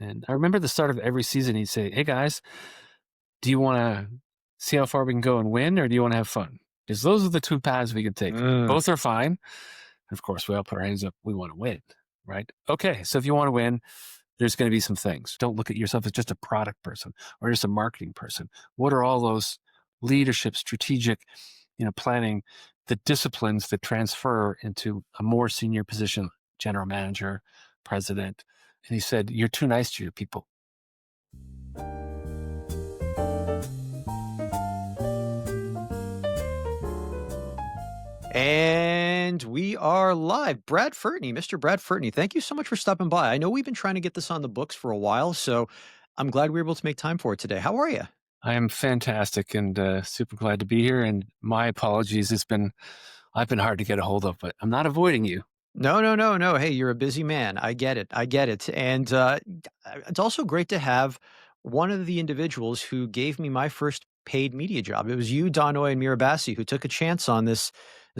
And I remember the start of every season, he'd say, "Hey guys, do you want to see how far we can go and win, or do you want to have fun? Because those are the two paths we can take. Mm. Both are fine." Of course, we all put our hands up. We want to win, right? Okay, so if you want to win, there's going to be some things. Don't look at yourself as just a product person or just a marketing person. What are all those leadership, strategic, planning, the disciplines that transfer into a more senior position, general manager, president? And he said, "You're too nice to your people." And we are live. Brad Furtney, Mr. Brad Furtney, thank you so much for stopping by. I know we've been trying to get this on the books for a while, so I'm glad we were able to make time for it today. How are you? I am fantastic and super glad to be here. And my apologies. I've been hard to get a hold of, but I'm not avoiding you. No, no, no, no. Hey, you're a busy man. I get it. I get it. And it's also great to have one of the individuals who gave me my first paid media job. It was you, Donoy, and Mirabassi, who took a chance on this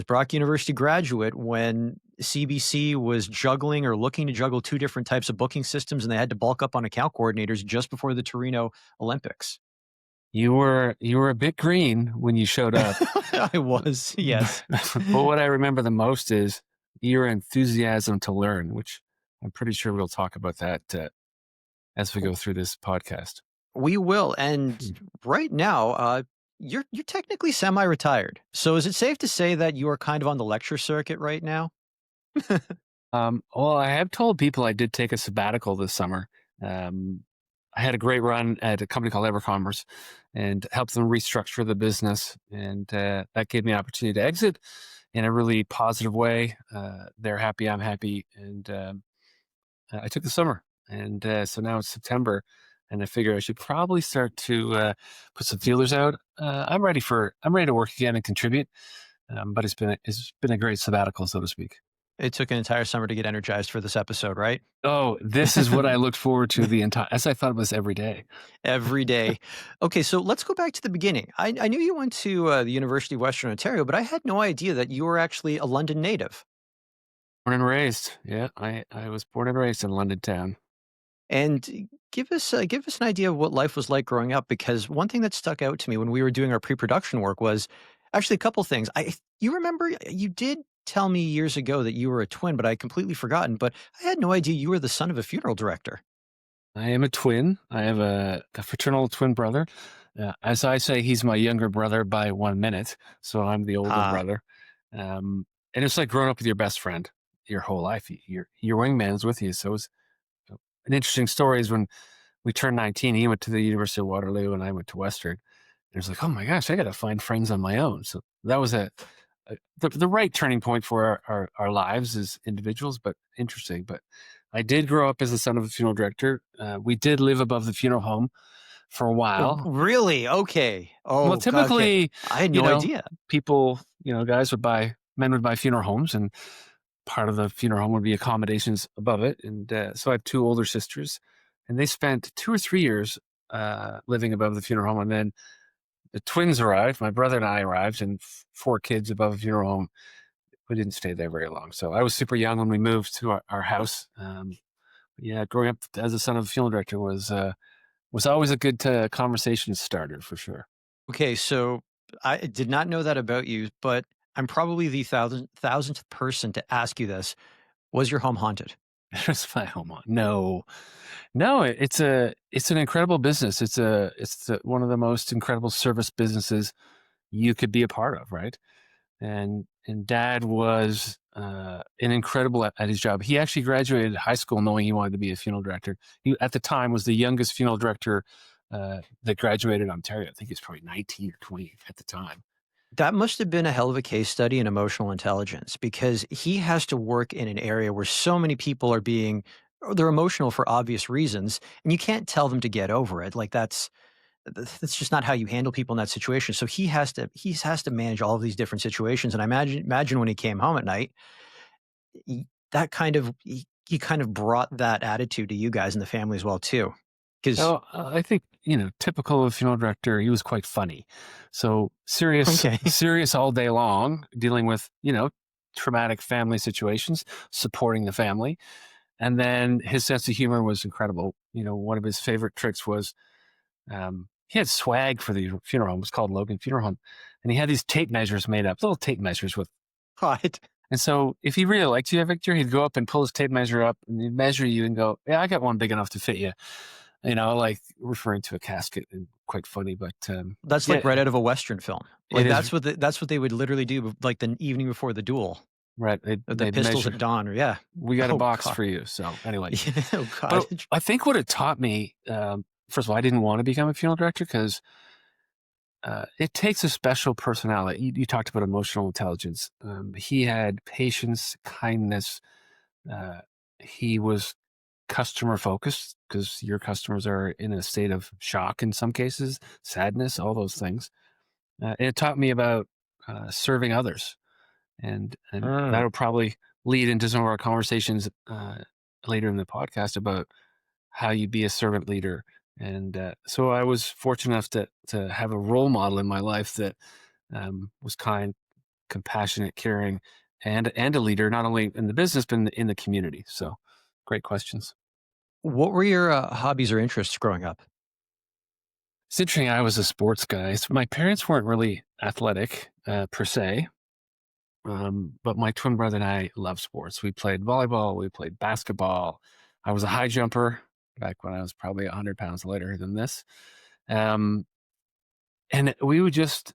Brock University graduate when CBC was juggling or looking to juggle two different types of booking systems, and they had to bulk up on account coordinators just before the Torino Olympics. You were a bit green when you showed up. I was, yes. But what I remember the most is your enthusiasm to learn, which I'm pretty sure we'll talk about that as we go through this podcast. We will. And right now, you're technically semi-retired. So is it safe to say that you are kind of on the lecture circuit right now? Well, I have told people I did take a sabbatical this summer. I had a great run at a company called EverCommerce and helped them restructure the business. And that gave me an opportunity to exit in a really positive way. They're happy, I'm happy. And I took the summer. And so now it's September. And I figure I should probably start to put some feelers out. I'm ready to work again and contribute. But it's been a great sabbatical, so to speak. It took an entire summer to get energized for this episode, right? Oh, this is what I looked forward to as I thought it was every day. Every day. Okay, so let's go back to the beginning. I knew you went to the University of Western Ontario, but I had no idea that you were actually a London native. Born and raised. Yeah, I was born and raised in London town. And give us an idea of what life was like growing up, because one thing that stuck out to me when we were doing our pre-production work was actually a couple things. You remember you did tell me years ago that you were a twin, but I had completely forgotten. But I had no idea you were the son of a funeral director. I am a twin. I have a fraternal twin brother. As I say, he's my younger brother by 1 minute, so I'm the older Ah, brother. And it's like growing up with your best friend your whole life. Your wingman's with you. So it's an interesting story is when we turned 19, he went to the University of Waterloo and I went to Western. It was like, oh my gosh, I got to find friends on my own. So that was the right turning point for our lives as individuals, but interesting. But I did grow up as the son of a funeral director. We did live above the funeral home for a while. really? Okay. Well, Oh, okay. typically, I had you no know, idea. people, men would buy funeral homes, and part of the funeral home would be accommodations above it. And so I have two older sisters, and they spent 2 or 3 years living above the funeral home. And then the twins arrived, my brother and I arrived, and four kids above the funeral home. We didn't stay there very long. So I was super young when we moved to our house. Yeah, growing up as a son of a funeral director was always a good conversation starter for sure. Okay, so I did not know that about you, but I'm probably the thousandth person to ask you this. Was your home haunted? There's my home on. No, no, it's an incredible business. One of the most incredible service businesses you could be a part of, right? And Dad was an incredible at his job. He actually graduated high school knowing he wanted to be a funeral director. He at the time was the youngest funeral director that graduated in Ontario. I think he was probably 19 or 20 at the time. That must have been a hell of a case study in emotional intelligence, because he has to work in an area where so many people are they're emotional for obvious reasons, and you can't tell them to get over it. Like that's just not how you handle people in that situation. So he has to manage all of these different situations. And I imagine when he came home at night, he kind of brought that attitude to you guys and the family as well too. Because So I think typical of a funeral director, he was quite funny. So serious, okay, serious all day long, dealing with traumatic family situations, supporting the family. And then his sense of humor was incredible. One of his favorite tricks was he had swag for the funeral home. It was called Logan Funeral Home. And he had these tape measures made up, little tape measures with. Right. And so if he really liked you, Victor, he'd go up and pull his tape measure up and he'd measure you and go, yeah, I got one big enough to fit you, like referring to a casket, and quite funny. But That's yeah, like right out of a Western film. it Like, is that's what they would literally do, like, the evening before the duel, right. the They'd pistols measure, at dawn, or yeah. we got a Oh box god. for you. So anyway, Yeah, oh but god. I think what it taught me, first of all, I didn't want to become a funeral director because it takes a special personality. You talked about emotional intelligence. He had patience, kindness. Uh, he was customer focused because your customers are in a state of shock in some cases, sadness, all those things. It taught me about serving others, and Mm. that'll probably lead into some of our conversations later in the podcast about how you be a servant leader. And so I was fortunate enough to have a role model in my life that was kind, compassionate, caring, and a leader, not only in the business but in the community. So, great questions. What were your, hobbies or interests growing up? It's interesting. I was a sports guy. So my parents weren't really athletic per se, but my twin brother and I loved sports. We played volleyball. We played basketball. I was a high jumper back when I was probably 100 pounds lighter than this. Um, and we would just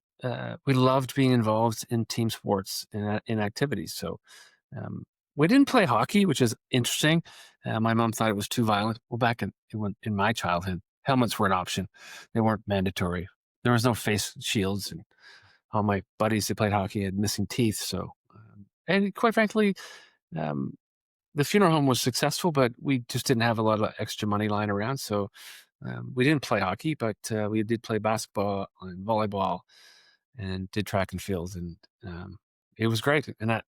we loved being involved in team sports and in activities. So um, we didn't play hockey, which is interesting. My mom thought it was too violent. Well, back in my childhood, helmets were an option; they weren't mandatory. There was no face shields, and all my buddies that played hockey had missing teeth. So, and quite frankly, um, the funeral home was successful, but we just didn't have a lot of extra money lying around. So we didn't play hockey, but we did play basketball and volleyball and did track and field. And it was great. And that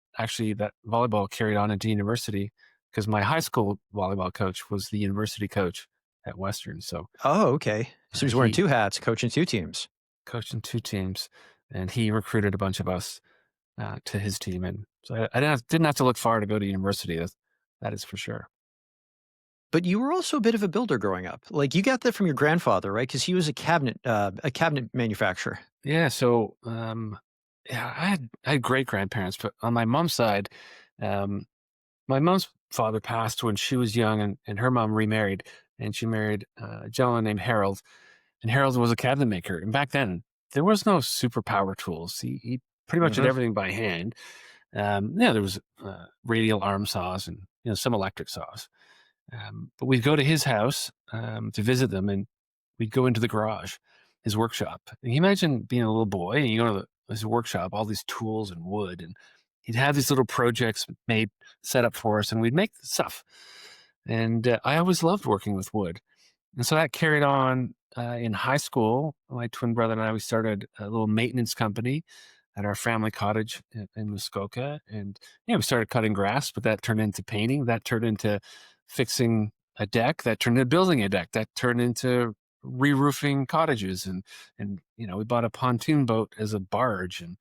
volleyball carried on into university because my high school volleyball coach was the university coach at Western. So Oh, okay. So he's wearing he 2 hats, coaching 2 teams. coached in two teams and he recruited a bunch of us to his team. And so I didn't have to look far to go to university. That is for sure. But you were also a bit of a builder growing up. Like, you got that from your grandfather, right? Because he was a cabinet manufacturer. Yeah, so yeah, I had great grandparents, but on my mom's side, um, my mom's father passed when she was young, and her mom remarried, and she married a gentleman named Harold, and Harold was a cabinet maker. And back then, there was no super power tools. He pretty much did Mhm. everything by hand. Yeah, there was radial arm saws and some electric saws. But we'd go to his house to visit them, and we'd go into the garage, his workshop. And can you imagine being a little boy and you go to his workshop, all these tools and wood, and he'd have these little projects made, set up for us, and we'd make the stuff. And I always loved working with wood. And so that carried on in high school. My twin brother and I, we started a little maintenance company at our family cottage in Muskoka. And we started cutting grass, but that turned into painting. That turned into fixing a deck. That turned into building a deck. That turned into re-roofing cottages. And we bought a pontoon boat as a barge. And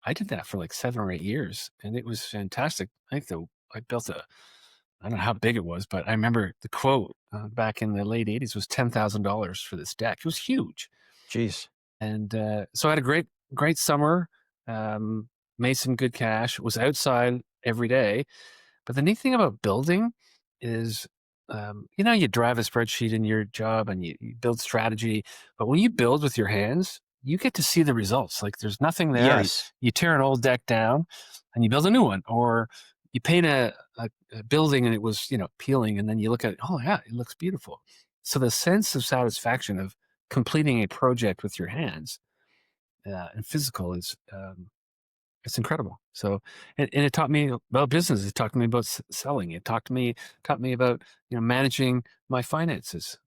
I did that for like 7 or 8 years, and it was fantastic. I built I don't know how big it was, but I remember the quote back in the late 80s was $10,000 for this deck. It was huge. Jeez. And so I had a great summer, um, made some good cash, was outside every day. But the neat thing about building is, you drive a spreadsheet in your job and you build strategy. But when you build with your hands, you get to see the results. Like there's nothing there. Yes. You tear an old deck down and you build a new one, or you paint a building and it was, peeling, and then you look at it, oh yeah, it looks beautiful. So the sense of satisfaction of completing a project with your hands and physical is it's incredible. So, and it taught me about business. It taught me about selling. It taught me about managing my finances.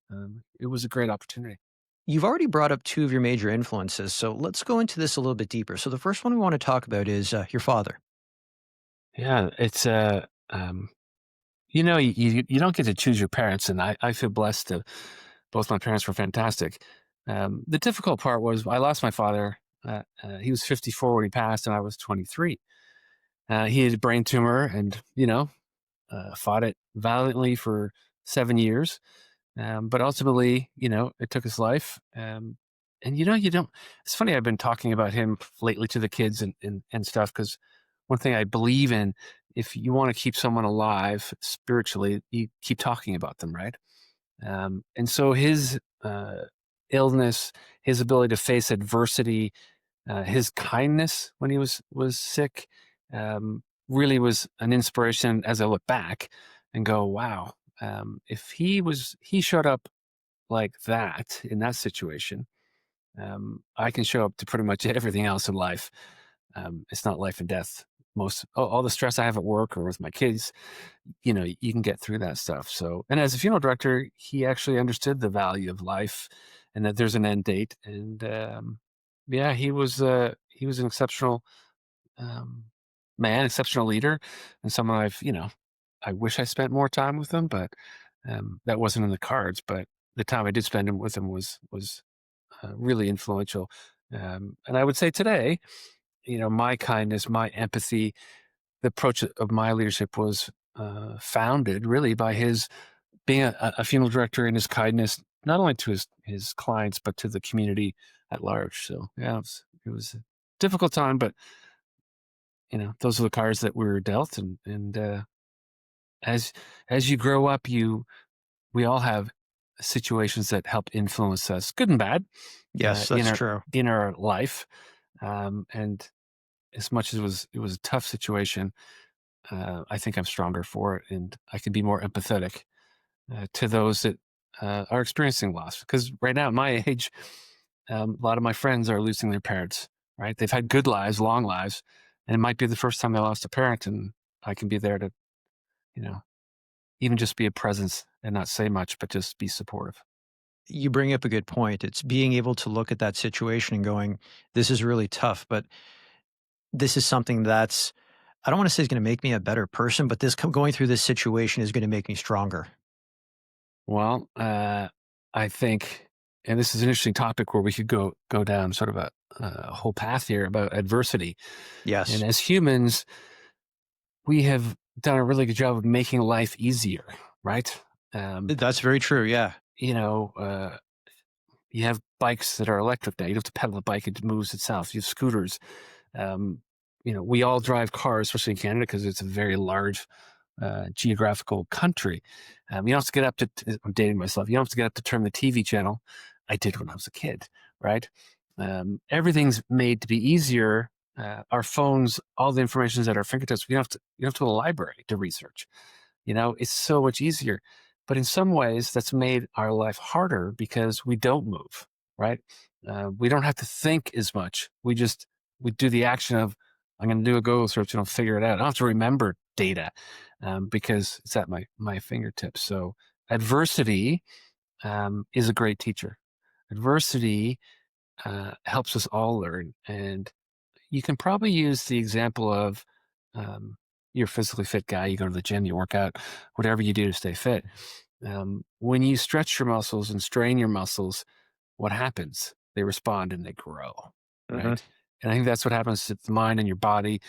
It was a great opportunity. You've already brought up 2 of your major influences, so let's go into this a little bit deeper. So the first one we wanna talk about is, your father. Yeah, it's you don't get to choose your parents, and I feel blessed to both my parents were fantastic. The difficult part was I lost my father. He was 54 when he passed, and I was 23. He had a brain tumor, and fought it valiantly for 7 years. But ultimately, it took his life. And you don't. It's funny. I've been talking about him lately to the kids and stuff because one thing I believe in, if you want to keep someone alive spiritually, you keep talking about them, right? And so his illness, his ability to face adversity, his kindness when he was sick, really was an inspiration as I look back and go, wow, if he showed up like that in that situation, I can show up to pretty much everything else in life. It's not life and death. All the stress I have at work or with my kids, you can get through that stuff. So, and as a funeral director, he actually understood the value of life and that there's an end date. And yeah, he was an exceptional um, man, exceptional leader, and someone I wish I spent more time with him, but that wasn't in the cards. But the time I did spend with him was really influential. And I would say today, my kindness, my empathy, the approach of my leadership was founded really by his being a funeral director and his kindness, not only to his clients, but to the community at large. So yeah, it was a difficult time, but those are the cards that we were dealt. And as as you grow up, we all have situations that help influence us, good and bad, Yes, in that's our true. life. And as much as it was a tough situation, I think I'm stronger for it, and I can be more empathetic to those that are experiencing loss. Because right now, at my age, a lot of my friends are losing their parents. Right? They've had good lives, long lives, and it might be the first time they lost a parent, and I can be there to, you know, even just be a presence and not say much, but just be supportive. You bring up a good point. It's being able to look at that situation and going, "This is really tough, but this is something that's I don't wanna say it's gonna make me a better person, but this going through this situation is gonna make me stronger." Well, I think, and this is an interesting topic where we could go down sort of a whole path here about adversity. And Yes. as humans, we have done a really good job of making life easier, right? Um, That's very true, yeah. you know, uh, you have bikes that are electric now. You don't have to pedal a bike; it moves itself. You have scooters. Um, we all drive cars, especially in Canada, because it's a very large geographical country. You don't have to get up to, I'm dating myself, you don't have to get up to turn the TV channel. I did when I was a kid, right? Everything's made to be easier. Our phones, all the information is at our fingertips. You don't have to go to the library to research. It's so much easier. But in some ways, that's made our life harder because we don't move, right? We don't have to think as much. We do the action of, I'm going to do a Google search and I'll figure it out. I don't have to remember data because it's at my fingertips. So adversity is a great teacher. Adversity helps us all learn. And you can probably use the example of um, you're a physically fit guy, you go to the gym, you work out, whatever you do to stay fit. When you stretch your muscles and strain your muscles, what happens? They respond and they grow, Mhm. right? And I think that's what happens to the mind and your body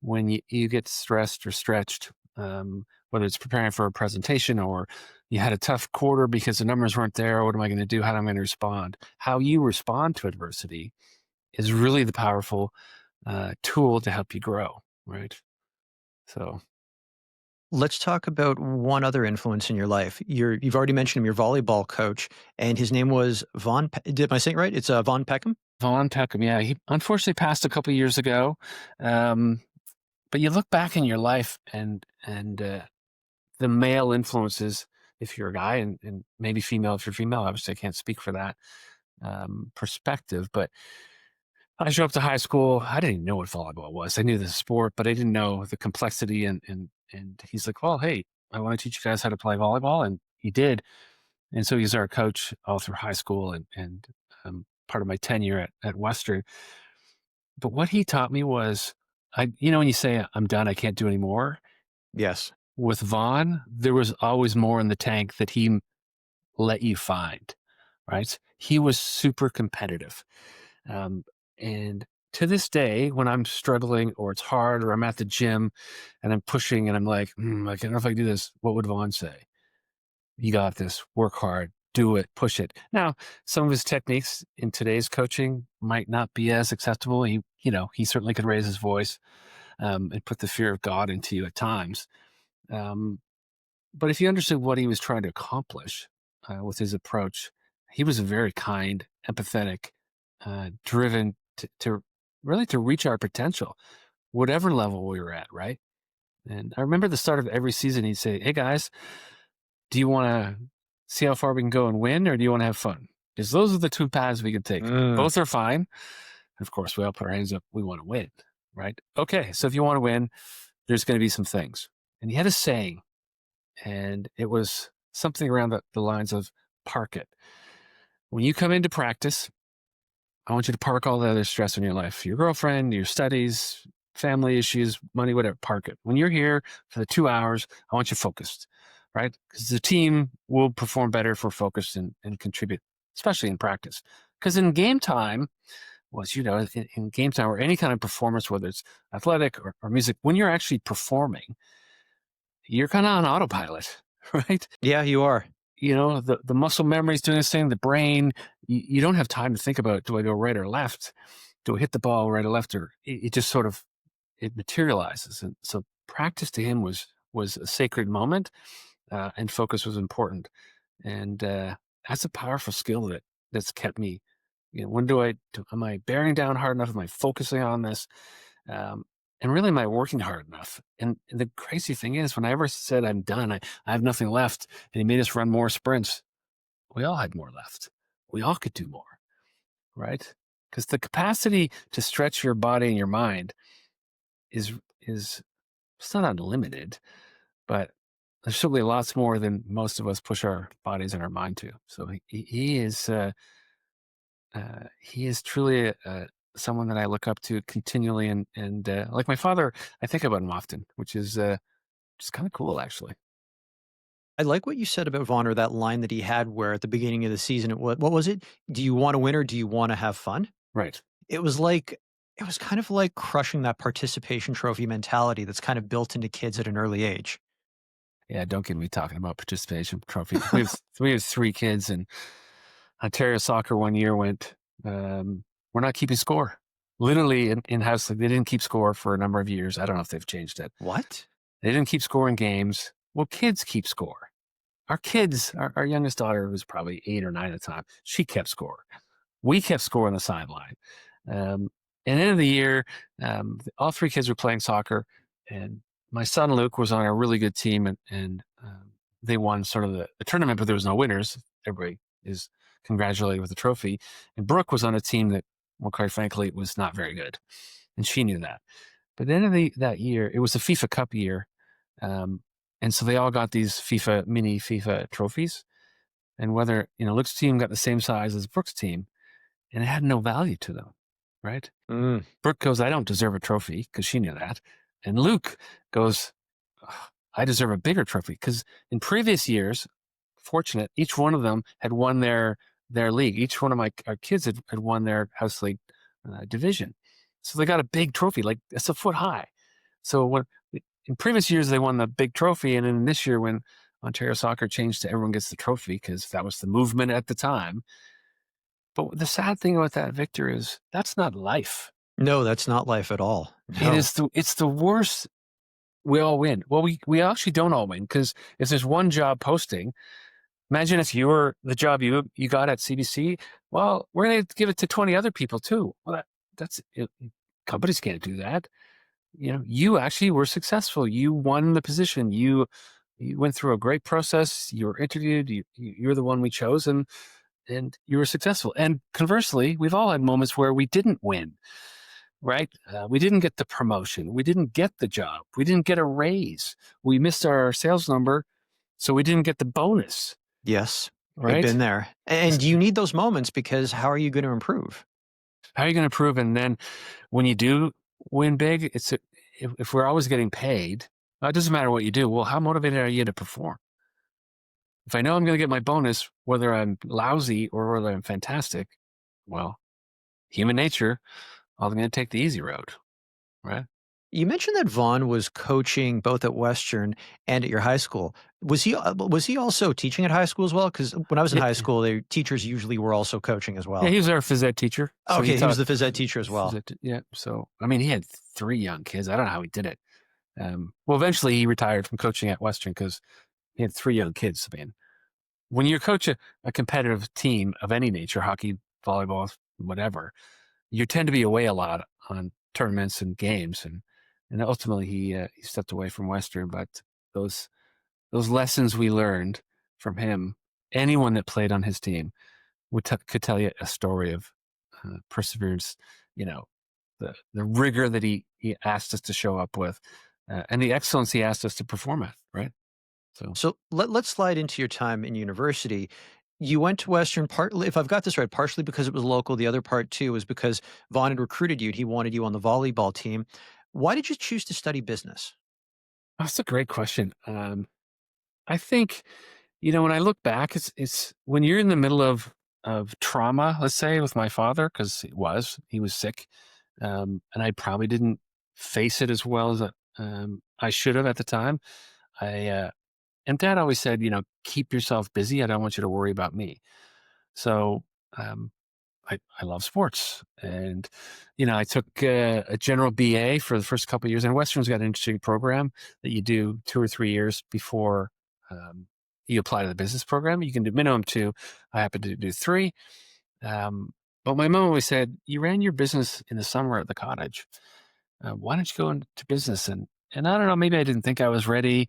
when you get stressed or stretched, whether it's preparing for a presentation or you had a tough quarter because the numbers weren't there. What am I going to do? How am I going to respond? How you respond to adversity is really the powerful tool to help you grow, right? So Let's talk about one other influence in your life. You've already mentioned him, your volleyball coach, and his name was am I saying it right? It's, Von Peckham? Von Peckham, yeah, he unfortunately passed a couple years ago. Um, but you look back in your life and the male influences, if you're a guy, and maybe female if you're female. Obviously, I can't speak for that perspective, but I showed up to high school. I didn't even know what volleyball was. I knew the sport, but I didn't know the complexity. And he's like, "Well, hey, I want to teach you guys how to play volleyball," and he did. And so he's our coach all through high school and part of my tenure at Western. But what he taught me was, when you say I'm done, I can't do anymore. Yes. With Vaughn, there was always more in the tank that he let you find, right? He was super competitive. Um, and to this day, when I'm struggling or it's hard or I'm at the gym and I'm pushing and I'm like, I don't know if I can do this. What would Vaughn say? You got this. Work hard. Do it. Push it. Now, some of his techniques in today's coaching might not be as acceptable. He certainly could raise his voice and put the fear of God into you at times. Um, but if you understood what he was trying to accomplish with his approach, he was a very kind, empathetic, driven to really to reach our potential, whatever level we were at, right? And I remember the start of every season, he'd say, "Hey guys, do you want to see how far we can go and win, or do you want to have fun? Because those are the two paths we can take. Mm. Both are fine. Of course, we all put our hands up. We want to win, right? Okay, so if you want to win, there's going to be some things." And he had a saying, and it was something around the lines of park it. When you come into practice, I want you to park all the other stress in your life, your girlfriend, your studies, family issues, money, whatever, park it. When you're here for the 2 hours, I want you focused, right? Because the team will perform better if we're focused and contribute, especially in practice. Because in game time, well, as you know, in game time or any kind of performance, whether it's athletic or music, when you're actually performing, you're kind of on autopilot, right? Yeah, you are. The muscle memory is doing this thing, the brain, you don't have time to think about, do I go right or left? Do I hit the ball right or left? Or it just sort of, it materializes. And so practice to him was a sacred moment, and focus was important. And that's a powerful skill that's kept me, when am I bearing down hard enough? Am I focusing on this? Um, and really, am I working hard enough? And the crazy thing is, when I ever said I'm done, I have nothing left, and he made us run more sprints, we all had more left. We all could do more, right? Because the capacity to stretch your body and your mind is it's not unlimited, but there's certainly lots more than most of us push our bodies and our mind to. So he is truly someone that I look up to continually, and like my father, I think about him often, which is just kind of cool, actually. I like what you said about Vaughn, or that line that he had where at the beginning of the season, what was it? Do you want to win or do you want to have fun? Right. It was like it was kind of like crushing that participation trophy mentality that's kind of built into kids at an early age. Yeah. Don't get me talking about participation trophy. We have 3 kids, and Ontario soccer one year went, we're not keeping score. Literally in house, like, they didn't keep score for a number of years. I don't know if they've changed it. What? They didn't keep score in games. Well, kids keep score. Our kids, our youngest daughter was probably 8 or 9 at the time. She kept score. We kept score on the sideline. Um, and end of the year, all 3 kids were playing soccer, and my son Luke was on a really good team, and they won sort of the tournament, but there was no winners. Everybody is congratulated with the trophy. And Brooke was on a team that, well, quite frankly, was not very good, and she knew that. But at the end of that year, it was the FIFA Cup year, um, and so they all got these mini FIFA trophies. And whether Luke's team got the same size as Brooke's team, and it had no value to them, right? Mm. Brooke goes, "I don't deserve a trophy," because she knew that. And Luke goes, "Ugh, I deserve a bigger trophy," because in previous years, fortunate, each one of them had won their league. Each one of our kids had won their house league division. So they got a big trophy, like it's a foot high. So in previous years, they won the big trophy. And then this year, when Ontario Soccer changed to everyone gets the trophy, because that was the movement at the time. But the sad thing about that, Victor, is that's not life. No, that's not life at all. No. It's the worst. We all win. Well, we actually don't all win, because if there's one job posting, imagine if you were the job you got at CBC. Well, we're going to give it to 20 other people too. Well, that's it. Companies can't do that. You actually were successful. You won the position. You went through a great process. You were interviewed. You're the one we chose, and you were successful. And conversely, we've all had moments where we didn't win, right? We didn't get the promotion. We didn't get the job. We didn't get a raise. We missed our sales number, so we didn't get the bonus, Yes, I've been right? there. And you need those moments because how are you going to improve? How are you going to improve? And then when you do win big, if we're always getting paid, it doesn't matter what you do. Well, how motivated are you to perform? If I know I'm going to get my bonus, whether I'm lousy or whether I'm fantastic, well, human nature, I'm going to take the easy road, right? You mentioned that Vaughn was coaching both at Western and at your high school. Was he also teaching at high school as well? Because when I was in Yeah, high school, the teachers usually were also coaching as yeah, well. he was our phys ed teacher, so he Okay, he was taught the phys ed teacher as phys well. ed. Yeah, so I mean, he had 3 young kids. I don't know how he did it. Well, eventually he retired from coaching at Western because he had 3 young kids. I mean, when you coach a competitive team of any nature, hockey, volleyball, whatever, you tend to be away a lot on tournaments and games, and ultimately he stepped away from Western. But those those lessons we learned from him, anyone that played on his team could tell you a story of perseverance. You know, the rigor that he asked us to show up with, and the excellence he asked us to perform at. Right. So So let's slide into your time in university. You went to Western partly, if I've got this right, partially because it was local. The other part too was because Vaughn had recruited you. He wanted you on the volleyball team. Why did you choose to study business? that's a great question. I think, when I look back, it's when you're in the middle of trauma, let's say, with my father, because he was sick, and I probably didn't face it as well as I should have at the time. I and Dad always said, keep yourself busy. I don't want you to worry about me. So um, I love sports, and I took a general BA for the first couple of years. And Western's got an interesting program that you do 2 or 3 years before um, you apply to the business program. You can do minimum 2. I happen to do 3. Um, but my mom always said, "You ran your business in the summer at the cottage. Why don't you go into business?" And I don't know, maybe I didn't think I was ready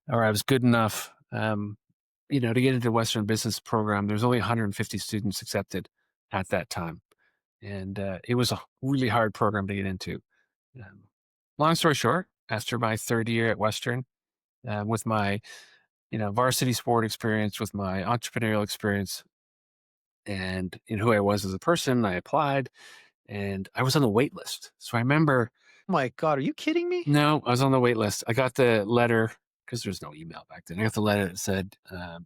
or I was good enough. To get into the Western Business Program, there's only 150 students accepted at that time, and it was a really hard program to get into. Um, Long story short, after my third year at Western, with my varsity sport experience, with my entrepreneurial experience, and in who I was as a person, I applied, and I was on the wait list. So I remember, My God, are you kidding me? no, I was on the wait list. I got the letter because there's no email back then. I got the letter that said,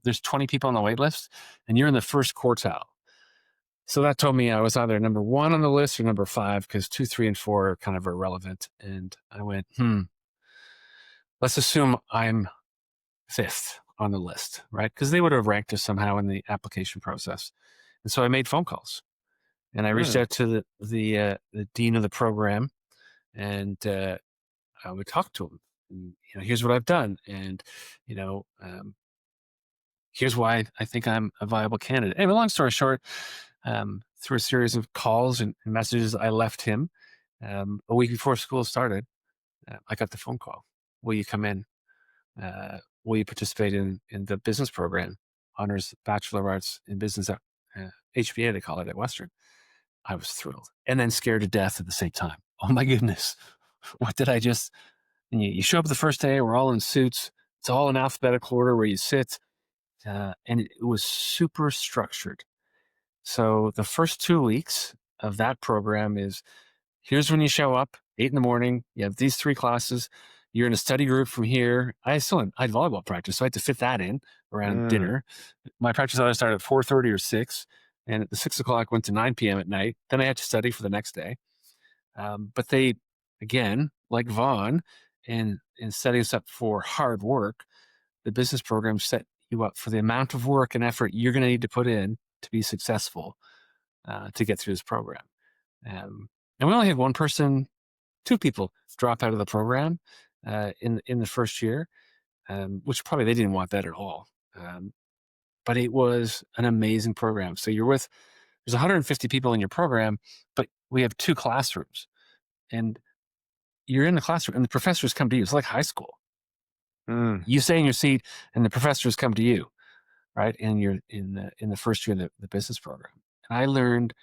"There's 20 people on the wait list, and you're in the first quartile." So that told me I was either number 1 on the list or number 5 because 2, 3, and 4 are kind of irrelevant. And I went, let's assume I'm 5th on the list, right? Because they would have ranked us somehow in the application process. And so I made phone calls and I reached Mm. out to the dean of the program, and I would talk to him. And, here's what I've done, and you know, um, here's why I think I'm a viable candidate. Anyway, long story short, through a series of calls and messages I left him, a week before school started, I got the phone call. Will you come in? Will you participate in the business program, honors Bachelor of Arts in Business at HBA, they call it at Western? I was thrilled and then scared to death at the same time. Oh my goodness. What did I just? And you show up the first day, we're all in suits. It's all in alphabetical order where you sit. And it was super structured. So the first 2 weeks of that program is, here's when you show up, 8 in the morning. You have these 3 classes. You're in a study group from here. I had volleyball practice, so I had to fit that in around Mm. dinner. My practice either started at 4:30 or 6, and at the 6 o'clock went to 9 p.m. at night. Then I had to study for the next day. But they, again, like Vaughn, and setting us up for hard work, the business program set you up for the amount of work and effort you're going to need to put in to be successful to get through this program. And we only had 2 people drop out of the program in the first year, which probably they didn't want that at all. Um, but it was an amazing program. So there's 150 people in your program, but we have 2 classrooms, and you're in the classroom, and the professors come to you. It's like high school. Mm. You stay in your seat, and the professors come to you, right? And you're in the first year of the business program. And I learned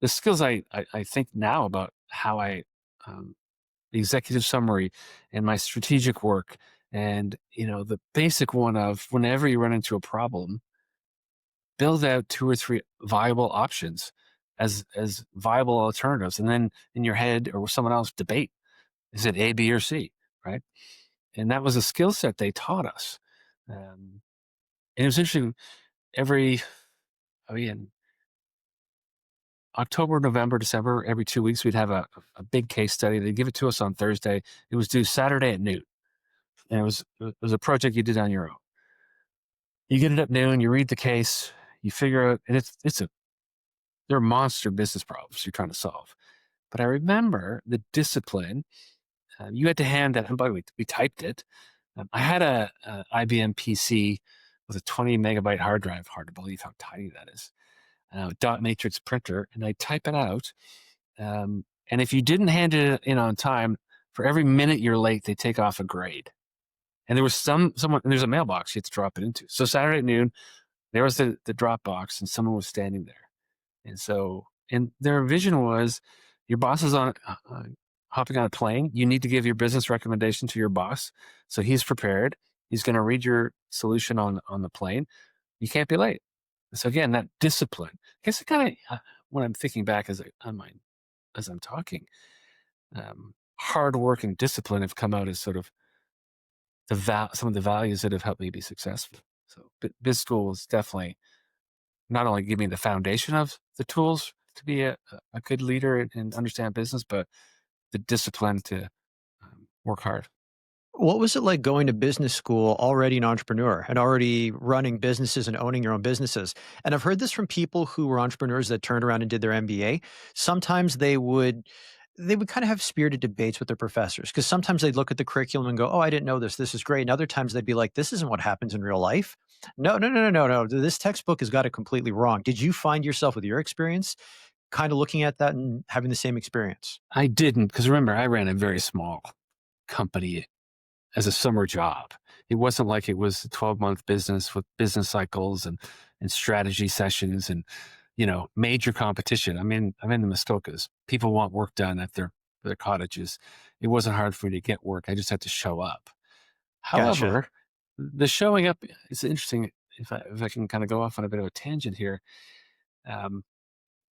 the skills I think now about how the executive summary and my strategic work, and the basic one of, whenever you run into a problem, build out 2 or 3 viable options as viable alternatives, and then in your head or with someone else debate, is it A, B, or C, right? And that was a skill set they taught us. And it was interesting. Every, I mean, October, November, December, every 2 weeks, we'd have a big case study. They'd give it to us on Thursday. It was due Saturday at noon. And it was a project you did on your own. You get it at noon, you read the case, you figure out, and they're monster business problems you're trying to solve. But I remember the discipline. You had to hand that, and by the way, we typed it. I had a IBM PC with a 20 megabyte hard drive. Hard to believe how tiny that is. Dot matrix printer, and I type it out. And if you didn't hand it in on time, for every minute you're late, they take off a grade. And there was someone, and there's a mailbox you had to drop it into. So Saturday at noon, there was the drop box, and someone was standing there. And their vision was, your boss is hopping on a plane. You need to give your business recommendation to your boss, so he's prepared. He's going to read your solution on the plane. You can't be late. So again, that discipline. I guess it kind of, when I'm thinking back as I'm talking, hard work and discipline have come out as sort of some of the values that have helped me be successful. So Biz School is definitely not only give me the foundation of the tools to be a good leader and understand business, but the discipline to work hard. What was it like going to business school, already an entrepreneur and already running businesses and owning your own businesses? And I've heard this from people who were entrepreneurs that turned around and did their MBA. Sometimes they would kind of have spirited debates with their professors, because sometimes they'd look at the curriculum and go, "Oh, I didn't know this. This is great." And other times they'd be like, "This isn't what happens in real life. No, no, no, no, no, no. This textbook has got it completely wrong." Did you find yourself with your experience kind of looking at that and having the same experience? I didn't, because remember, I ran a very small company as a summer job. It wasn't like it was a 12-month business with business cycles and strategy sessions and major competition. I'm in the Muskokas. People want work done at their cottages. It wasn't hard for me to get work. I just had to show up. Gotcha. However, the showing up is interesting. If I can kind of go off on a bit of a tangent here. Um,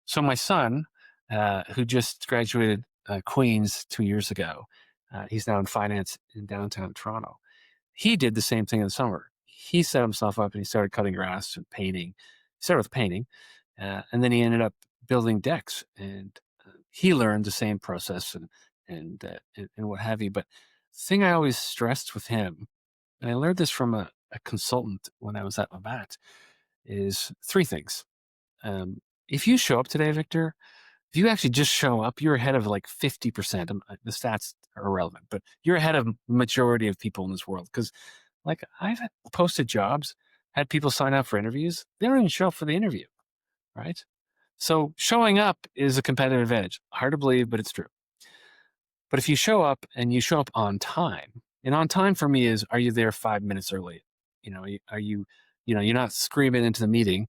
so my son, who just graduated Queens 2 years ago, he's now in finance in downtown Toronto. He did the same thing in the summer. He set himself up and he started cutting grass and painting. He started with painting, and then he ended up building decks. And he learned the same process and what have you. But the thing I always stressed with him, and I learned this from a consultant when I was at Labatt, is three things. If you show up today, Victor, if you actually just show up, you're ahead of like 50%. The stats are irrelevant, but you're ahead of majority of people in this world. Because like posted jobs, had people sign up for interviews. They don't even show up for the interview, right? So showing up is a competitive advantage. Hard to believe, but it's true. But if you show up and you show up on time, and on time for me is, are you there 5 minutes early? Are you, you're not screaming into the meeting,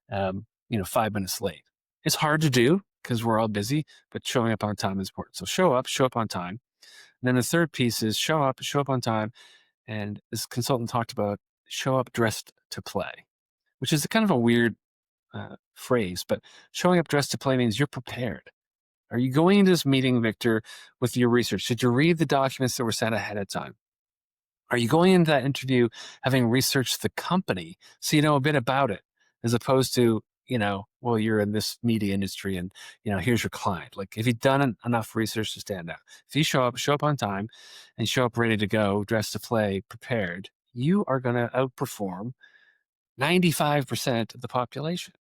5 minutes late. It's hard to do because we're all busy, but showing up on time is important. So show up on time. And then the third piece is show up on time. And this consultant talked about show up dressed to play, which is kind of a weird phrase, but showing up dressed to play means you're prepared. Are you going into this meeting, Victor, with your research? Did you read the documents that were sent ahead of time? Are you going into that interview having researched the company so you know a bit about it, as opposed to, well, you're in this media industry and, here's your client. Like, if you've done enough research to stand out, if you show up on time and show up ready to go, dressed to play, prepared, you are going to outperform 95% of the population.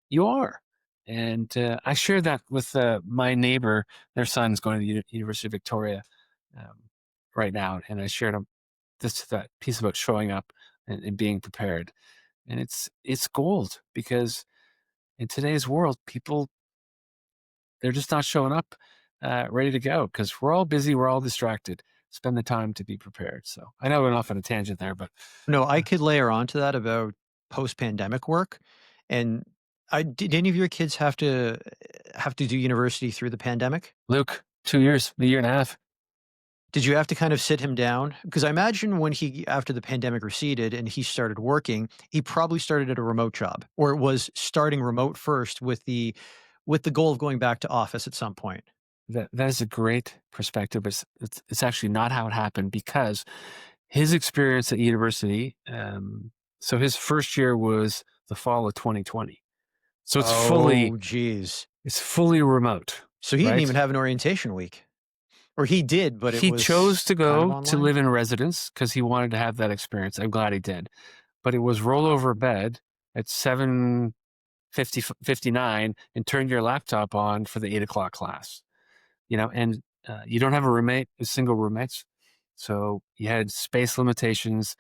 You are. And I shared that with my neighbor. Their son's going to the University of Victoria um, right now. And I shared that piece about showing up and being prepared. And it's gold, because in today's world, people, they're just not showing up ready to go, because we're all busy. We're all distracted. Spend the time to be prepared. So I know I went off on a tangent there, but No, I could layer onto that about post-pandemic work. And did any of your kids have to do university through the pandemic? Luke, 2 years, a year and a half. Did you have to kind of sit him down? Because I imagine when after the pandemic receded and he started working, he probably started at a remote job, or it was starting remote first with the goal of going back to office at some point. That is a great perspective. But it's actually not how it happened, because his experience at university, so his first year was the fall of 2020. So it's fully Oh, geez. It's fully remote, So he didn't right? even have an orientation week. Or he did, but it He chose was to kind of go to online? live in residence because he wanted to have that experience. I'm glad he did. But it was roll over bed at 7:59 and turn your laptop on for the 8 o'clock class, and you don't have a roommate, a single roommates. So you had space limitations.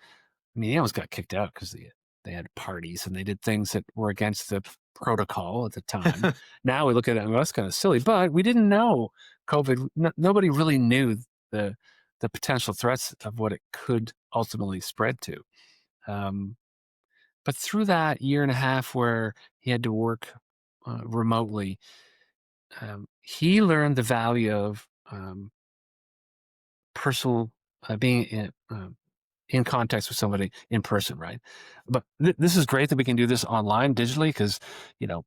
I mean, he almost got kicked out because they had parties and they did things that were against the protocol at the time. Now we look at it and go, that's kind of silly, but we didn't know COVID. Nobody really knew the the potential threats of what it could ultimately spread to. Um, but through that year and a half where he had to work remotely, he learned the value of personal being in context with somebody in person, right? But this is great that we can do this online digitally because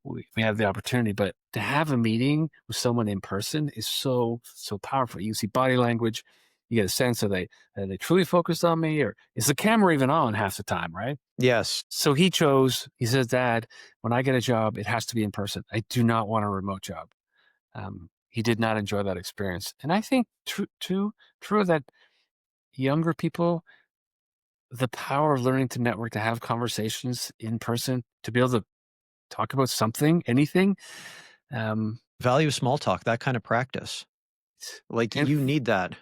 we have the opportunity. But to have a meeting with someone in person is so powerful. You see body language, you get a sense of they truly focused on me, or is the camera even on half the time, right? Yes. So he says, Dad, when I get a job, it has to be in person. I do not want a remote job. He did not enjoy that experience, and I think true that younger people, the power of learning to network, to have conversations in person, to be able to talk about something, anything. Um, Value small talk, that kind of practice. Like, and you need that.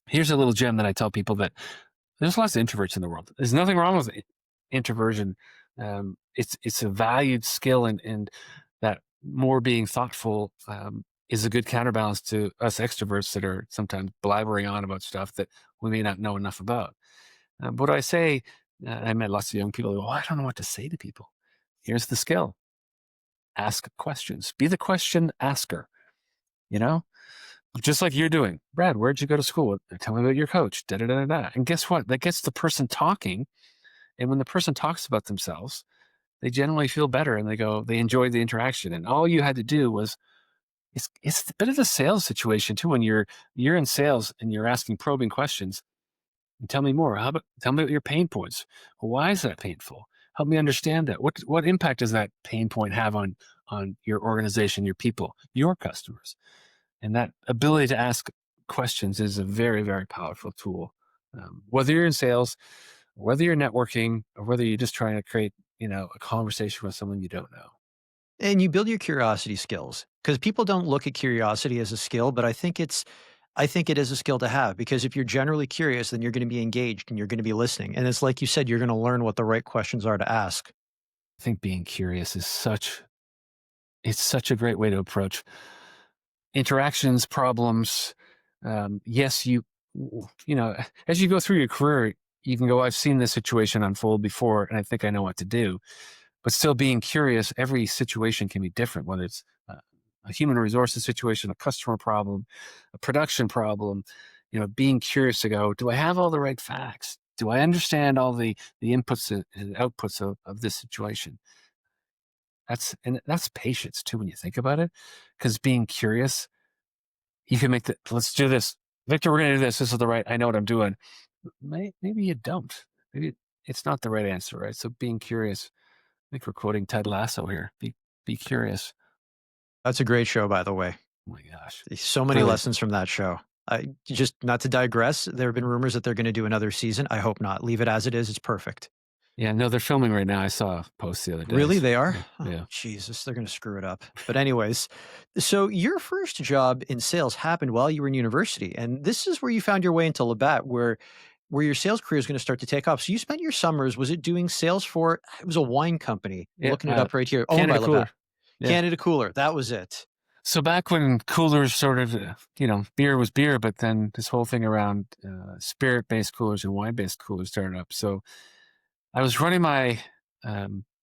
here's a little gem that I tell people that there's lots of introverts in the world. There's nothing wrong with introversion. It's a valued skill, and that more being thoughtful is a good counterbalance to us extroverts that are sometimes blabbering on about stuff that we may not know enough about. But I say, I met lots of young people who go, I don't know what to say to people. Here's the skill: ask questions. Be the question asker, you know, just like you're doing. Brad, where'd you go to school? Tell me about your coach. Da da da da. Da. And guess what? That gets the person talking. And when the person talks about themselves, they generally feel better and they enjoy the interaction. And all you had to do was, it's a bit of a sales situation too. When you're in sales and you're asking probing questions, and tell me more. Tell me about your pain points. Well, why is that painful? Help me understand that. What impact does that pain point have on your organization, your people, your customers? And that ability to ask questions is a very, very powerful tool. Whether you're in sales, whether you're networking, or whether you're just trying to create, a conversation with someone you don't know. And you build your curiosity skills because people don't look at curiosity as a skill, but I think it is a skill to have because if you're generally curious, then you're going to be engaged and you're going to be listening. And it's like you said, you're going to learn what the right questions are to ask. I think being curious is such a great way to approach interactions, problems. Yes, as you go through your career, you can go, I've seen this situation unfold before, and I think I know what to do. But still being curious, every situation can be different, whether it's a human resources situation, a customer problem, a production problem. Being curious to go, do I have all the right facts? Do I understand all the inputs and outputs of this situation? That's patience too when you think about it, because being curious, you can let's do this. Victor, we're going to do this. This is the right, I know what I'm doing. Maybe you don't. Maybe it's not the right answer, right? So being curious, I think we're quoting Ted Lasso here. Be curious. That's a great show, by the way. Oh my gosh. So many Really? lessons from that show. I just not to digress. There have been rumors that they're going to do another season. I hope not. Leave it as it is. It's perfect. Yeah, no, they're filming right now. I saw a post the other day. Really? So, They are? yeah. Oh, Yeah. Jesus. They're going to screw it up. But, anyways, so your first job in sales happened while you were in university. And this is where you found your way into Labatt, where your sales career is going to start to take off. So, you spent your summers, was it doing sales for, it was a wine company, Yeah. looking it up right here, owned by Canada Labatt. Cooler. Yeah. Canada Cooler. That was it. So back when coolers sort of, beer was beer, but then this whole thing around spirit-based coolers and wine-based coolers started up. So I was running my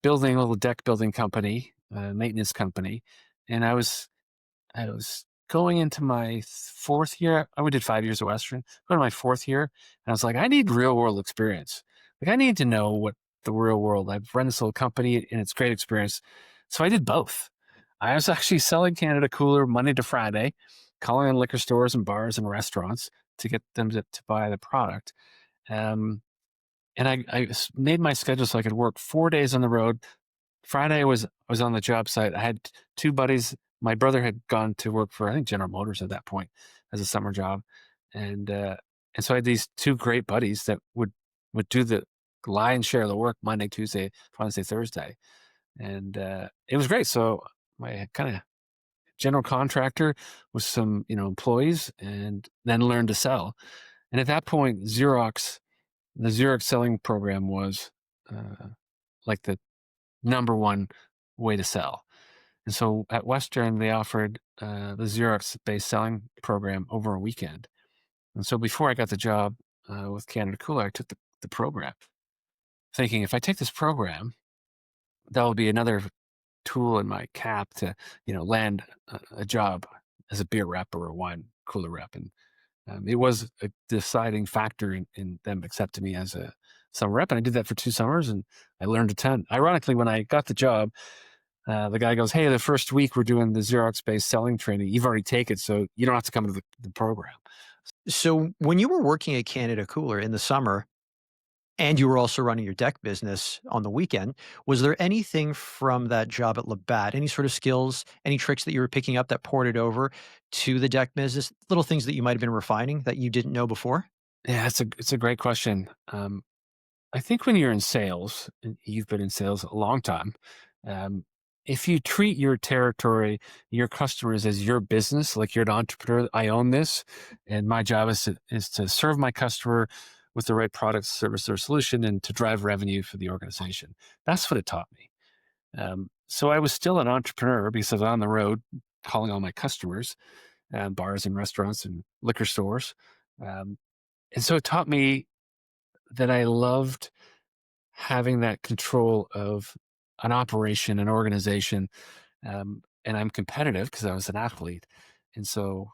building, a little deck building company, maintenance company, and I was going into my fourth year. I did 5 years at Western. Going to my fourth year, and I was like, I need real world experience. Like I need to know what the real world. I've run this little company, and it's great experience. So I did both. I was actually selling Canada Cooler Monday to Friday, calling on liquor stores and bars and restaurants to get them to buy the product. Um, and made my schedule so I could work 4 days on the road. Friday I was on the job site. I had two buddies my brother had gone to work for, I think, General Motors at that point as a summer job, and uh, and so I had these two great buddies that would do the lion's share of the work Monday, Tuesday, Wednesday, Thursday, and it was great. So my kind of general contractor with some employees, and then learned to sell. And at that point, the Xerox selling program was like the number one way to sell. And so at Western, they offered the Xerox based selling program over a weekend. And so before I got the job with Canada Cooler, I took the program, thinking if I take this program, that will be another tool in my cap to, land a job as a beer rep or a wine cooler rep. And it was a deciding factor in them accepting me as a summer rep. And I did that for 2 summers, and I learned a ton. Ironically, when I got the job, the guy goes, "Hey, the first week we're doing the Xerox-based selling training. You've already taken, so you don't have to come to the program." So when you were working at Canada Cooler in the summer, and you were also running your deck business on the weekend, was there anything from that job at Labatt, any sort of skills, any tricks that you were picking up that ported over to the deck business, little things that you might have been refining that you didn't know before? Yeah, it's a great question. I think when you're in sales, and you've been in sales a long time, um, if you treat your territory, your customers as your business, like you're an entrepreneur, I own this, and my job is to serve my customer with the right product, service, or solution, and to drive revenue for the organization. That's what it taught me. So I was still an entrepreneur because I was on the road calling all my customers, bars and restaurants and liquor stores. Um, and so it taught me that I loved having that control of an operation, an organization. And I'm competitive because I was an athlete. And so,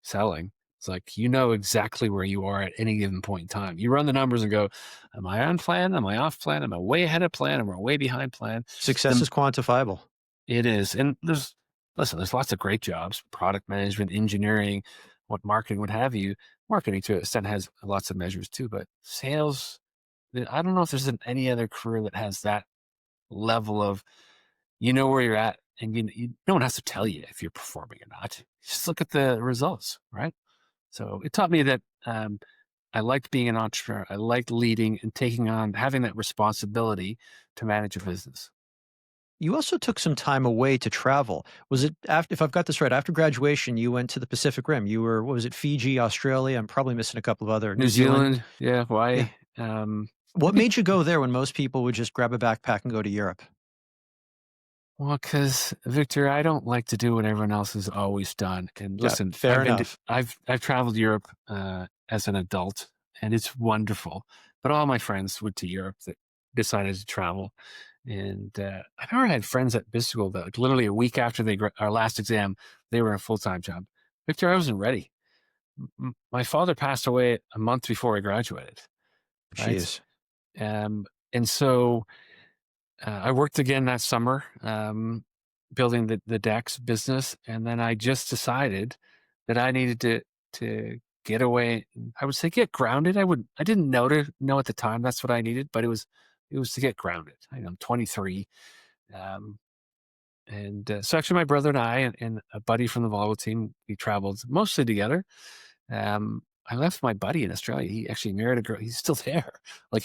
selling, it's like, exactly where you are at any given point in time. You run the numbers and go, am I on plan? Am I off plan? Am I way ahead of plan? Am I way behind plan? Success The is quantifiable. It is. And there's lots of great jobs, product management, engineering, what marketing, what have you. Marketing to an extent has lots of measures too, but sales, I don't know if there's any other career that has that level of, where you're at, and no one has to tell you if you're performing or not. Just look at the results, right? So it taught me that I liked being an entrepreneur. I liked leading and taking on, having that responsibility to manage a business. You also took some time away to travel. Was it after, if I've got this right, after graduation, you went to the Pacific Rim? You were, what was it, Fiji, Australia? I'm probably missing a couple of other, New New Zealand. Zealand, yeah, Yeah. Hawaii. I What think, made you go there when most people would just grab a backpack and go to Europe? well, because Victor, I don't like to do what everyone else has always done. And Yeah, listen, fair enough. I've traveled Europe as an adult, and it's wonderful. But all my friends went to Europe that decided to travel, and I remember I had friends at business school that, like, literally a week after our last exam, they were in a full time job. Victor, I wasn't ready. My father passed away a month before I graduated, right? Jeez. And so I worked again that summer, building the Dex business, and then I just decided that I needed to get away. I would say get grounded. I didn't know at the time that's what I needed, but it was to get grounded. I'm 23, um, and so actually my brother and I and a buddy from the volleyball team, we traveled mostly together. I left my buddy in Australia. He actually married a girl. He's still there. Like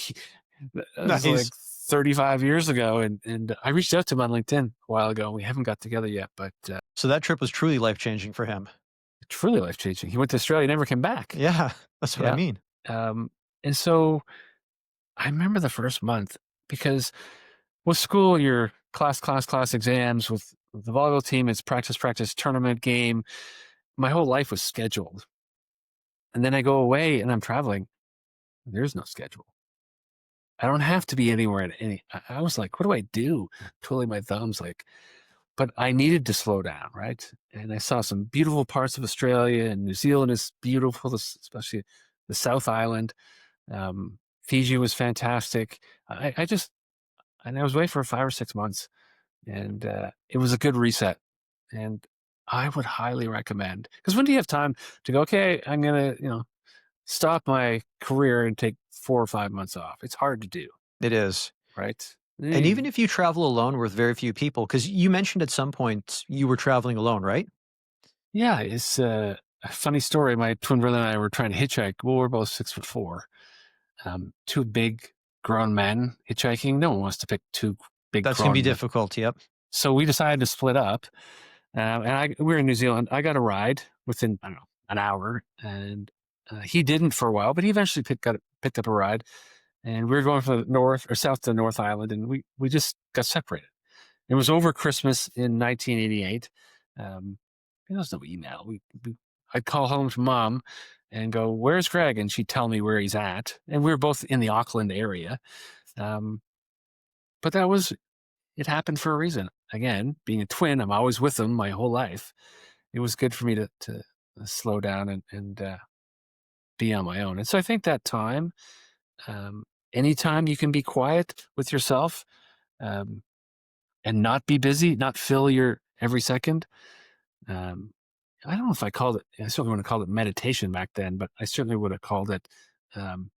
that was like Nice. 35 years ago, and I reached out to him on LinkedIn a while ago. We haven't got together yet, but So that trip was truly life-changing for him. it's really life changing. He went to Australia, never came back. Yeah, that's what I Yeah, mean. um, and so I remember the first month because with school, your class exams. With the volleyball team, it's practice, tournament, game. My whole life was scheduled, and then I go away and I'm traveling. There's no schedule. I don't have to be anywhere at any. I was like, what do I do? Twiddling my thumbs, like, but I needed to slow down, right? And I saw some beautiful parts of Australia, and New Zealand is beautiful, especially the South Island. Fiji was fantastic. I just, and I was away for 5 or 6 months, and it was a good reset. And I would highly recommend, because when do you have time to go, okay, I'm going to, stop my career and take 4 or 5 months off? It's hard to do, It is. right? And Eh, even if you travel alone with very few people, because you mentioned at some point you were traveling alone, right? yeah, it's a funny story. My twin brother and I were trying to hitchhike. Well, we're both 6'4". Two big grown men hitchhiking. No one wants to pick two big That's gonna be grown men. difficult, yep. So we decided to split up. And we were in New Zealand. I got a ride within, I don't know, an hour, and he didn't for a while, but he eventually picked up a ride. And we were going from the north or south to North Island, and we just got separated. It was over Christmas in 1988. There was no email. I'd call home to mom and go, "Where's Greg?" And she'd tell me where he's at. And we were both in the Auckland area. Um, but it happened for a reason. Again, being a twin, I'm always with him my whole life. It was good for me to slow down and be on my own. And so I think that time, um, anytime you can be quiet with yourself, um, and not be busy, not fill your every second. Um, I don't know if I called it. I certainly wouldn't have called it meditation back then, but I certainly would have called it um,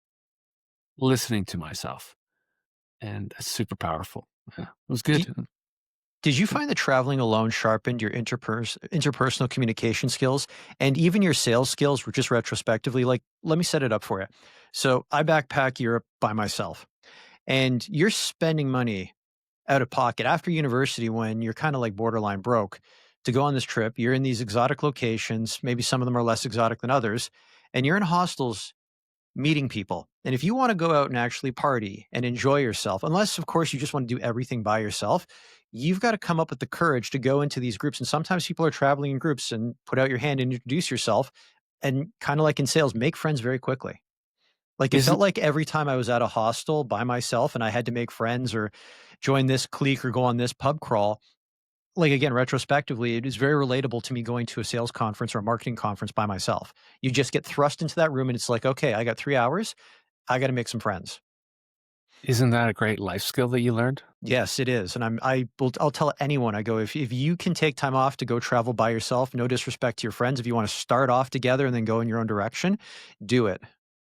listening to myself, and it's super powerful. Yeah, it was Did good. did you find that traveling alone sharpened your interpersonal communication skills and even your sales skills were just retrospectively? Like, let me set it up for you. So I backpack Europe by myself, and you're spending money out of pocket after university when you're kind of like borderline broke to go on this trip. You're in these exotic locations, maybe some of them are less exotic than others, and you're in hostels meeting people. And if you want to go out and actually party and enjoy yourself, unless of course you just want to do everything by yourself, you've got to come up with the courage to go into these groups. And sometimes people are traveling in groups and put out your hand and introduce yourself and kind of like in sales, make friends very quickly. Like it felt Isn't like every time I was at a hostel by myself and I had to make friends or join this clique or go on this pub crawl, like again, retrospectively, it is very relatable to me going to a sales conference or a marketing conference by myself. You just get thrust into that room and it's like, okay, I got 3 hours. I got to make some friends. isn't that a great life skill that you learned? Yes, it is. And I'll tell anyone, I go, if you can take time off to go travel by yourself, no disrespect to your friends, if you want to start off together and then go in your own direction, do it.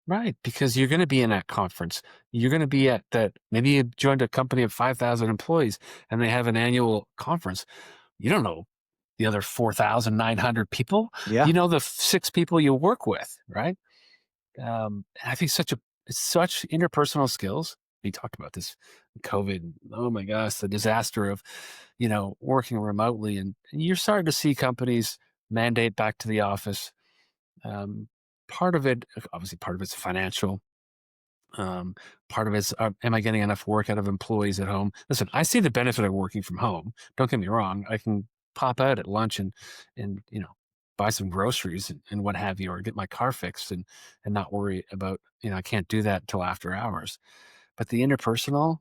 Right, because you're going to be in that conference. You're going to be at that. Maybe you joined a company of 5,000 employees, and they have an annual conference. You don't know the other 4,900 people. Yeah. You know the six people you work with, right? I think it's such interpersonal skills. We talked about this COVID. Oh my gosh, the disaster of working remotely, and you're starting to see companies mandate back to the office. Um, Part of it, obviously, part of it's financial. Um, Part of it's, am I getting enough work out of employees at home? Listen, I see the benefit of working from home. Don't get me wrong. I can pop out at lunch and buy some groceries and what have you, or get my car fixed and not worry about I can't do that until after hours. But the interpersonal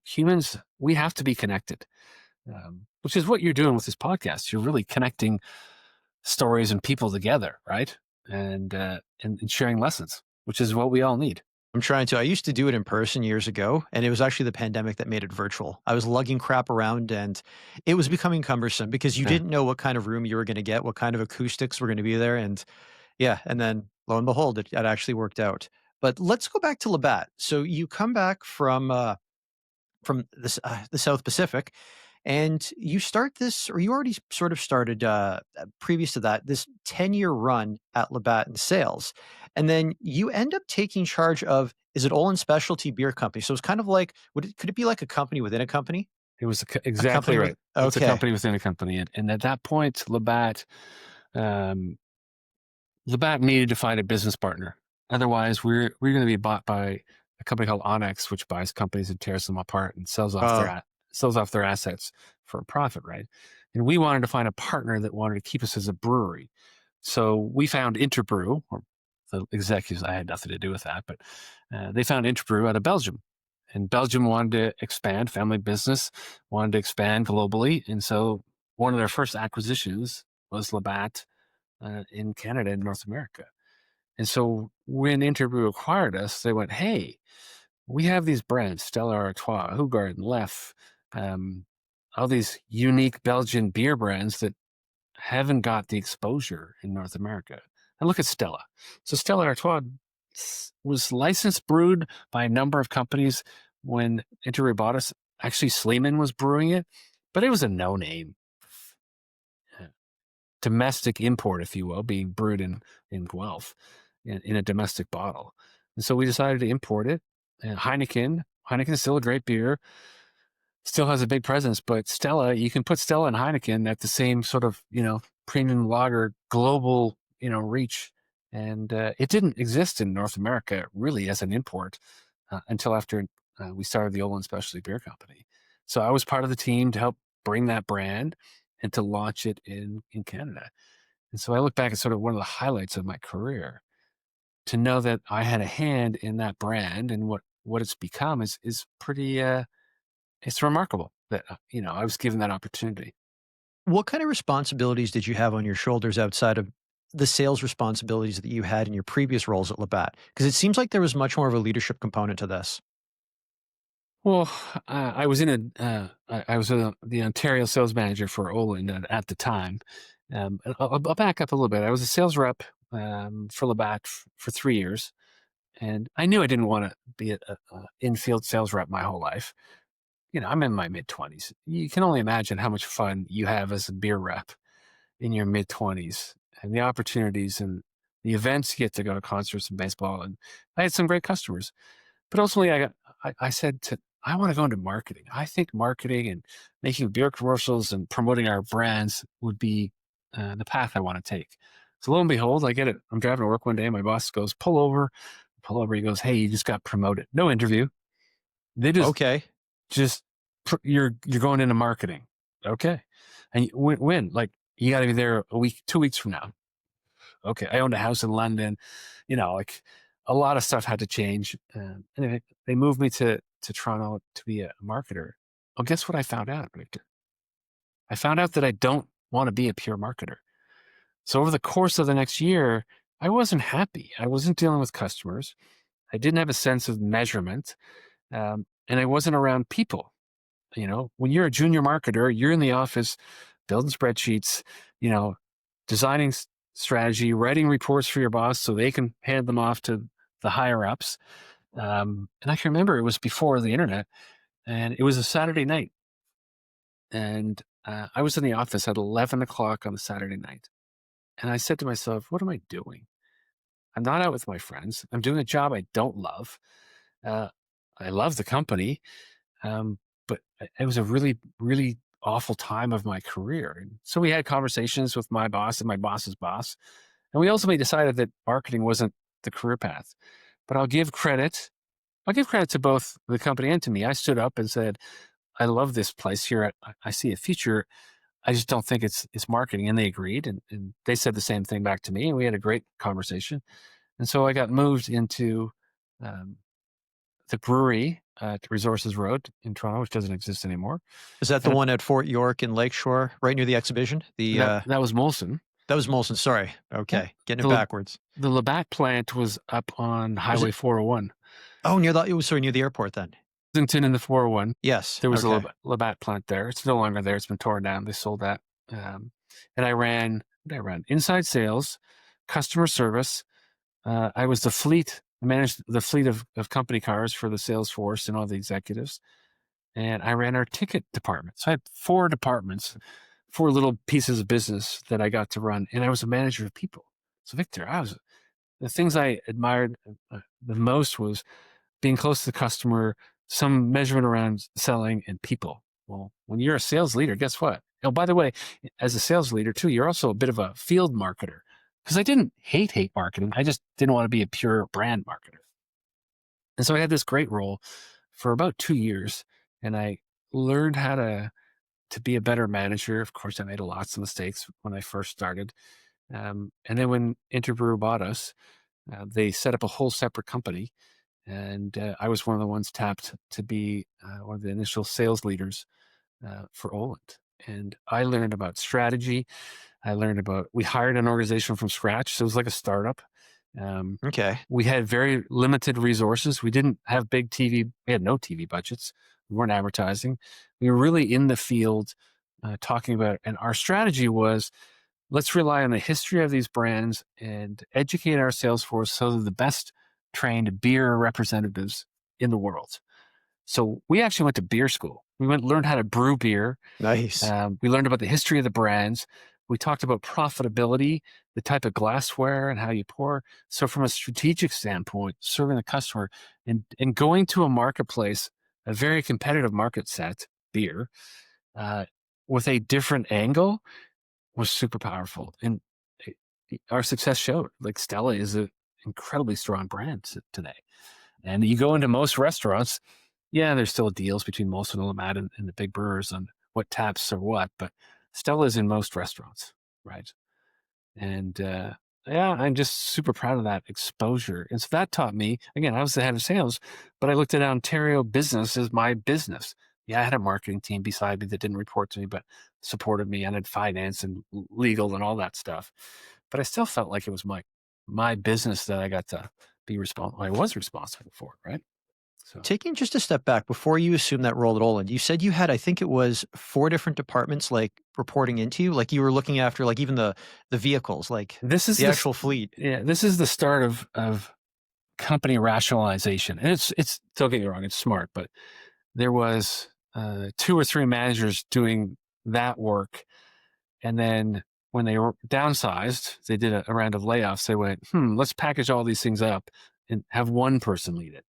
humans, we have to be connected, which is what you're doing with this podcast. You're really connecting stories and people together, right? And sharing lessons, which is what we all need. I'm trying to. I used to do it in person years ago, and it was actually the pandemic that made it virtual. I was lugging crap around, and it was becoming cumbersome because you Yeah. didn't know what kind of room you were going to get, what kind of acoustics were going to be there. And yeah, and then lo and behold, it actually worked out. But let's go back to Labatt. So you come back from this the South Pacific, and you start this, or you already sort of started previous to that, this 10-year run at Labatt in sales, and then you end up taking charge of, is it Olin Specialty Beer Company? So it's kind of like, could it be like a company within a company? It was A exactly company with right. It's a okay, company within a company, and at that point, um, Labatt needed to find a business partner. Otherwise, we're going to be bought by a company called Onyx, which buys companies and tears them apart and uh, sells off their assets for a profit, right? And we wanted to find a partner that wanted to keep us as a brewery. So we found Interbrew, or the executives. I had nothing to do with that, but they found Interbrew out of Belgium, and Belgium wanted to expand. Family business wanted to expand globally, and so one of their first acquisitions was Labatt in Canada and North America. And so when Interbrew acquired us, they went, "Hey, we have these brands, Stella Artois, Hoegaarden, Lef, um, all these unique Belgian beer brands that haven't got the exposure in North America." And look at Stella. So Stella Artois was licensed brewed by a number of companies. when Interbrew bought us, actually Sleeman was brewing it, but it was a no-name domestic import, if you will, being brewed in Guelph in a domestic bottle. And so we decided to import it. And Heineken is still a great beer, still has a big presence, but Stella, you can put Stella and Heineken at the same sort of, premium lager global, reach. And it didn't exist in North America really as an import until after we started the Olin Specialty Beer Company. So I was part of the team to help bring that brand and to launch it in Canada. And so I look back at sort of one of the highlights of my career. To know that I had a hand in that brand and what it's become is pretty it's remarkable that I was given that opportunity. What kind of responsibilities did you have on your shoulders outside of the sales responsibilities that you had in your previous roles at Labatt? Because it seems like there was much more of a leadership component to this. Well, I was I was the Ontario sales manager for Olin at the time. I'll back up a little bit. I was a sales rep for Labatt for 3 years, and I knew I didn't want to be a infield sales rep my whole life. I'm in my mid-20s. You can only imagine how much fun you have as a beer rep in your mid-20s and the opportunities and the events you get to go to concerts and baseball. And I had some great customers. But ultimately, I said I want to go into marketing. I think marketing and making beer commercials and promoting our brands would be the path I want to take. So lo and behold, I get it. I'm driving to work one day. My boss goes, pull over. Pull over. He goes, hey, you just got promoted. No interview. They Okay. just you're going into marketing. Okay. And when? Like, you got to be there a week, 2 weeks from now. Okay. I owned a house in London, like a lot of stuff had to change. Anyway, they moved me to Toronto to be a marketer. Well, guess what I found out, Victor? I found out that I don't want to be a pure marketer. So over the course of the next year, I wasn't happy. I wasn't dealing with customers. I didn't have a sense of measurement. And I wasn't around people. When you're a junior marketer, you're in the office building spreadsheets, you know, designing strategy, writing reports for your boss so they can hand them off to the higher ups. And I can remember it was before the internet, and it was a Saturday night. And I was in the office at 11 o'clock on a Saturday night. And I said to myself, what am I doing? I'm not out with my friends. I'm doing a job I don't love. Uh, I love the company. Um, but it was a really, really awful time of my career. And so we had conversations with my boss and my boss's boss. And we ultimately decided that marketing wasn't the career path. But I'll give credit to both the company and to me. I stood up and said, I love this place here. I see a future. I just don't think it's marketing. And they agreed. And they said the same thing back to me. And we had a great conversation. And so I got moved into um, the brewery at Resources Road in Toronto, which doesn't exist anymore. Is that the And one at Fort York in Lakeshore, right near the exhibition? that was Molson. That was Molson. Sorry. Yeah. Okay, getting it The backwards. the Labatt plant was up on Was it? Highway 401. Oh, near the. It was sorry near the airport then. Lexington in the 401. Yes. There was a Okay. Labatt plant there. It's no longer there. It's been torn down. They sold that. And I ran inside sales, customer service. I was I managed the fleet of company cars for the sales force and all the executives. And I ran our ticket department. So I had 4 departments, 4 little pieces of business that I got to run. And I was a manager of people. So Victor, the things I admired the most was being close to the customer, some measurement around selling and people. Well, when you're a sales leader, guess what? Oh, by the way, as a sales leader too, you're also a bit of a field marketer, because I didn't hate marketing. I just didn't want to be a pure brand marketer. And so I had this great role for about 2 years, and I learned how to be a better manager. Of course, I made lots of mistakes when I first started. And then when Interbrew bought us, they set up a whole separate company. And I was one of the ones tapped to be one of the initial sales leaders for Oland. And I learned about strategy. We hired an organization from scratch. So it was like a startup. Um, Okay. we had very limited resources. We didn't have big TV. We had no TV budgets. We weren't advertising. We were really in the field talking about it. And our strategy was, let's rely on the history of these brands and educate our sales force so they're the best trained beer representatives in the world. So we actually went to beer school. We learned how to brew beer. Nice. We learned about the history of the brands. We talked about profitability, the type of glassware, and how you pour. So, from a strategic standpoint, serving the customer and going to a marketplace, a very competitive market set, beer, uh, with a different angle was super powerful. And our success showed. Like Stella is an incredibly strong brand today. And you go into most restaurants, yeah, there's still deals between Molson and Labatt and the big brewers on what taps are what, but Stella's in most restaurants, right? And yeah, I'm just super proud of that exposure. And so that taught me, again, I was the head of sales, but I looked at Ontario business as my business. Yeah, I had a marketing team beside me that didn't report to me, but supported me. And had finance and legal and all that stuff. But I still felt like it was my business that I got to be responsible. I was responsible for, right? So Taking just a step back before you assumed that role at Olin, you said you had, I think it was 4 different departments, like, reporting into you? Like, you were looking after, like, even the vehicles, like, this is the the actual fleet. yeah, this is the start of company rationalization. And it's don't get me wrong, it's smart, but there was 2 or 3 managers doing that work. And then when they were downsized, they did a round of layoffs. They went, let's package all these things up and have one person lead it.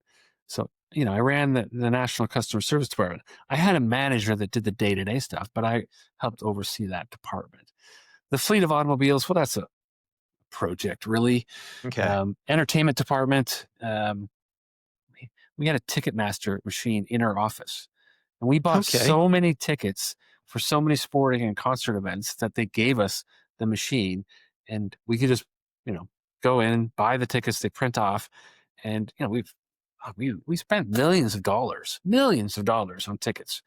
So, I ran the National Customer Service Department. I had a manager that did the day-to-day stuff, but I helped oversee that department. The fleet of automobiles, well, that's a project, really. Okay. Entertainment department, we had a Ticketmaster machine in our office. And we bought Okay. so many tickets for so many sporting and concert events that they gave us the machine, and we could just, you know, go in, buy the tickets they print off. And, we spent millions of dollars on tickets.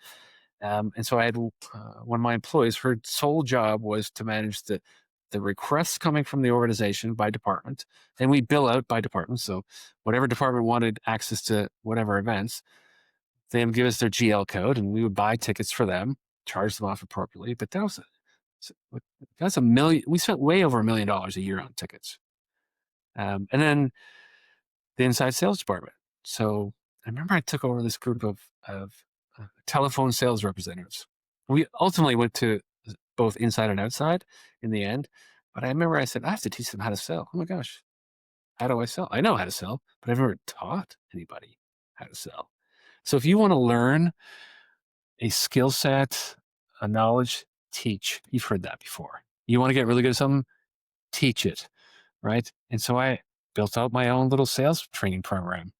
And so I had one of my employees, her sole job was to manage the requests coming from the organization by department, and we bill out by department. So whatever department wanted access to whatever events, they would give us their GL code, and we would buy tickets for them, charge them off appropriately. But that's a million. We spent way over $1 million a year on tickets, and then the inside sales department. So I remember I took over this group of telephone sales representatives. We ultimately went to both inside and outside in the end. But I remember I said, I have to teach them how to sell. Oh my gosh, how do I sell? I know how to sell, but I've never taught anybody how to sell. So if you want to learn a skill set, a knowledge, teach. You've heard that before. You want to get really good at something, teach it, right? And so I built out my own little sales training program,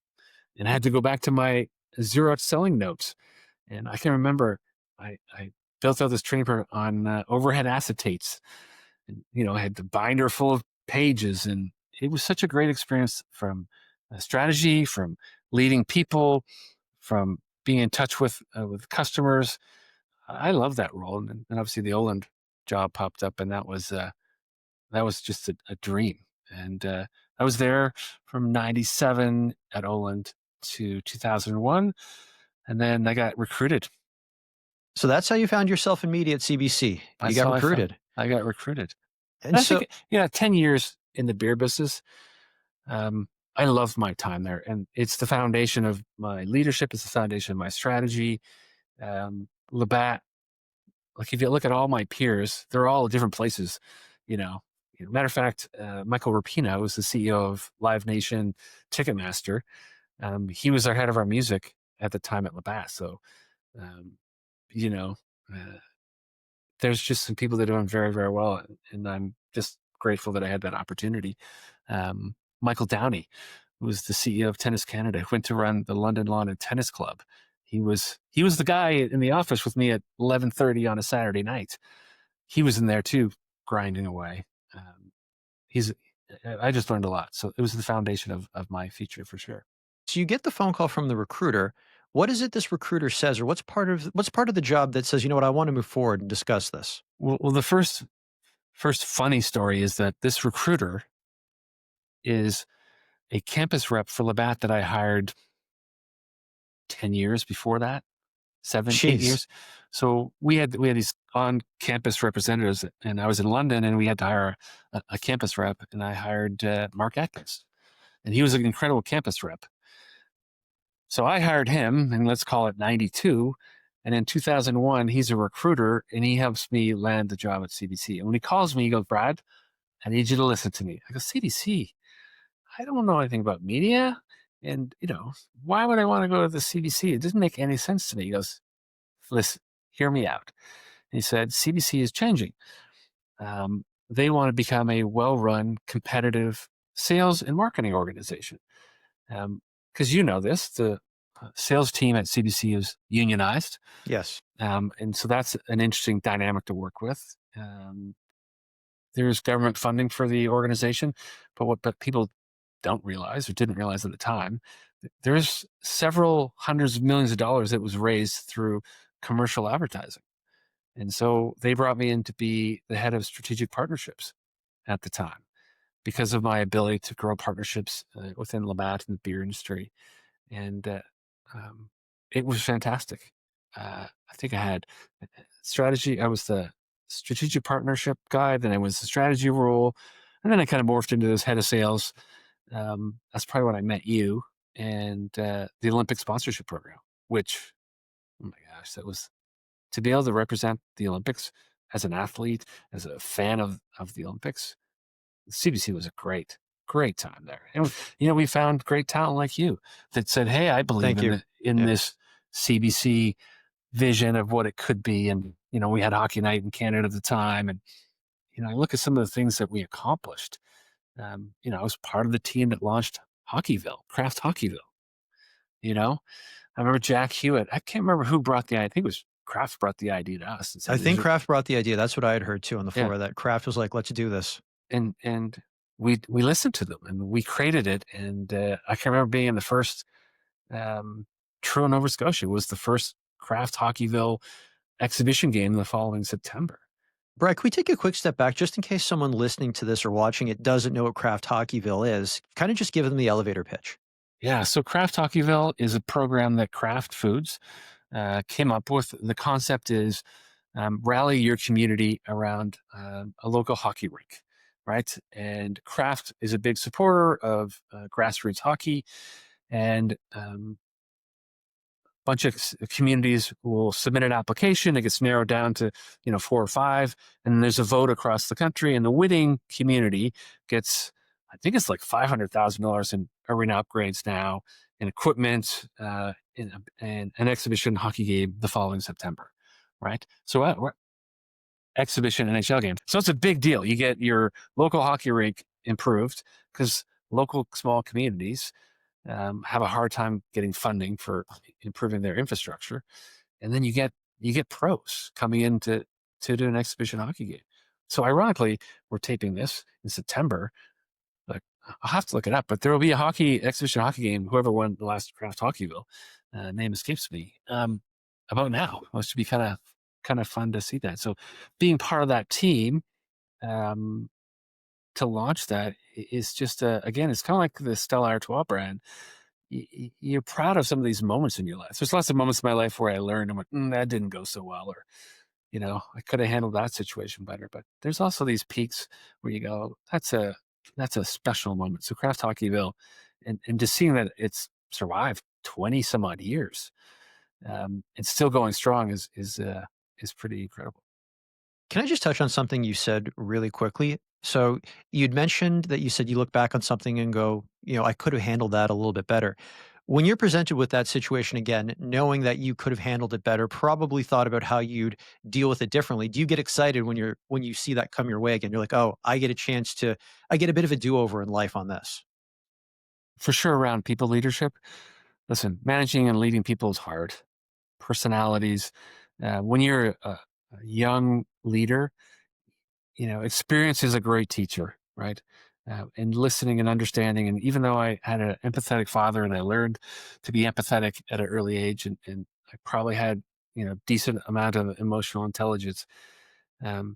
and I had to go back to my Xerox selling notes. And I can remember I built out this training program on overhead acetates. And, I had the binder full of pages, and it was such a great experience from strategy, from leading people, from being in touch with customers. I love that role, and obviously the Oland job popped up, and that was just a dream. And I was there from '97 at Oland to 2001, and then I got recruited. So that's how you found yourself in media at CBC. You That's got how recruited. I got recruited. And And I so think 10 years in the beer business. Um, I loved my time there, and it's the foundation of my leadership. It's the foundation of my strategy. Labatt, like if you look at all my peers, they're all different places. You know, Matter of fact, Michael Rapino was the CEO of Live Nation Ticketmaster. He was our head of our music at the time at Labatt. So, um, you know, uh, there's just some people that are doing very, very well, and I'm just grateful that I had that opportunity. Michael Downey, who was the CEO of Tennis Canada, who went to run the London Lawn and Tennis Club. He was the guy in the office with me at 11:30 on a Saturday night. He was in there too, grinding away. Um, he's I just learned a lot. So it was the foundation of my future for sure. so you get the phone call from the recruiter. What is it this recruiter says, or what's part of the job that says, "You know what, I want to move forward and discuss this"? Well, the first funny story is that this recruiter is a campus rep for Labatt that I hired 10 years before that, 7, 8 Jeez. years. So we had these on-campus representatives, and I was in London, and we had to hire a campus rep, and I hired Mark Atkins, and he was an incredible campus rep. So I hired him, and let's call it 92. And in 2001, he's a recruiter and he helps me land the job at CBC. And when he calls me, he goes, Brad, I need you to listen to me. I go, CBC? I don't know anything about media. And, why would I want to go to the CBC? It doesn't make any sense to me. He goes, listen, hear me out. And he said, CBC is changing. They want to become a well run, competitive sales and marketing organization. Because you know this, the sales team at CBC is unionized. Yes. And so that's an interesting dynamic to work with. There's government funding for the organization, but people don't realize or didn't realize at the time, there's several hundreds of millions of dollars that was raised through commercial advertising. And so they brought me in to be the head of strategic partnerships at the time because of my ability to grow partnerships within Labatt and the beer industry. And um, it was fantastic. I think I had strategy. I was the strategic partnership guy. Then I was the strategy role. And then I kind of morphed into this head of sales. That's probably when I met you and the Olympic sponsorship program, which, oh my gosh, that was to be able to represent the Olympics as an athlete, as a fan of the Olympics. CBC was a great time there. And we found great talent like you that said, "Hey, I believe Thank in you. in Yeah. this CBC vision of what it could be." And we had Hockey Night in Canada at the time, and I look at some of the things that we accomplished. I was part of the team that launched Hockeyville, Craft Hockeyville. I remember Jack Hewitt. I can't remember who brought the idea. I think it was Kraft brought the idea to us and I said, think Kraft brought the idea. That's what I had heard too on the yeah, floor, that Kraft was like, "Let's do this." and we listened to them and we created it. And I can remember being in the first True Nova Scotia was the first Craft Hockeyville exhibition game the following September. Brad, can we take a quick step back just in case someone listening to this or watching it doesn't know what Kraft Hockeyville is? Kind of just give them the elevator pitch. Yeah, so Craft Hockeyville is a program that Kraft Foods came up with. The concept is rally your community around a local hockey rink, right? And Kraft is a big supporter of grassroots hockey, and bunch of communities will submit an application. It gets narrowed down to 4 or 5, and there's a vote across the country. And the winning community gets, I think it's like $500,000 in arena upgrades now, and equipment, and an exhibition hockey game the following September, right? So exhibition NHL game. So it's a big deal. You get your local hockey rink improved because local small communities have a hard time getting funding for improving their infrastructure, and then you get pros coming in to do an exhibition hockey game. So ironically, we're taping this in September. Like, I'll have to look it up, but there will be a exhibition hockey game. Whoever won the last Craft Hockeyville, name escapes me. About now, it should be kind of fun to see that. So being part of that team um, to launch that is just again, it's kind of like the Stella Artois brand. You're proud of some of these moments in your life. There's lots of moments in my life where I learned, I'm like, that didn't go so well, or I could have handled that situation better. But there's also these peaks where you go, that's a special moment. So Craft Hockeyville, and just seeing that it's survived 20 some odd years, and still going strong is pretty incredible. Can I just touch on something you said really quickly? So you'd mentioned that you said you look back on something and go, I could have handled that a little bit better. When you're presented with that situation again, knowing that you could have handled it better, probably thought about how you'd deal with it differently. Do you get excited when you see that come your way again? You're like, "Oh, I get a bit of a do-over in life on this." For sure, around people leadership. Listen, managing and leading people is hard. Personalities. When you're a young leader, experience is a great teacher, right? And listening and understanding. And even though I had an empathetic father and I learned to be empathetic at an early age, and I probably had, decent amount of emotional intelligence,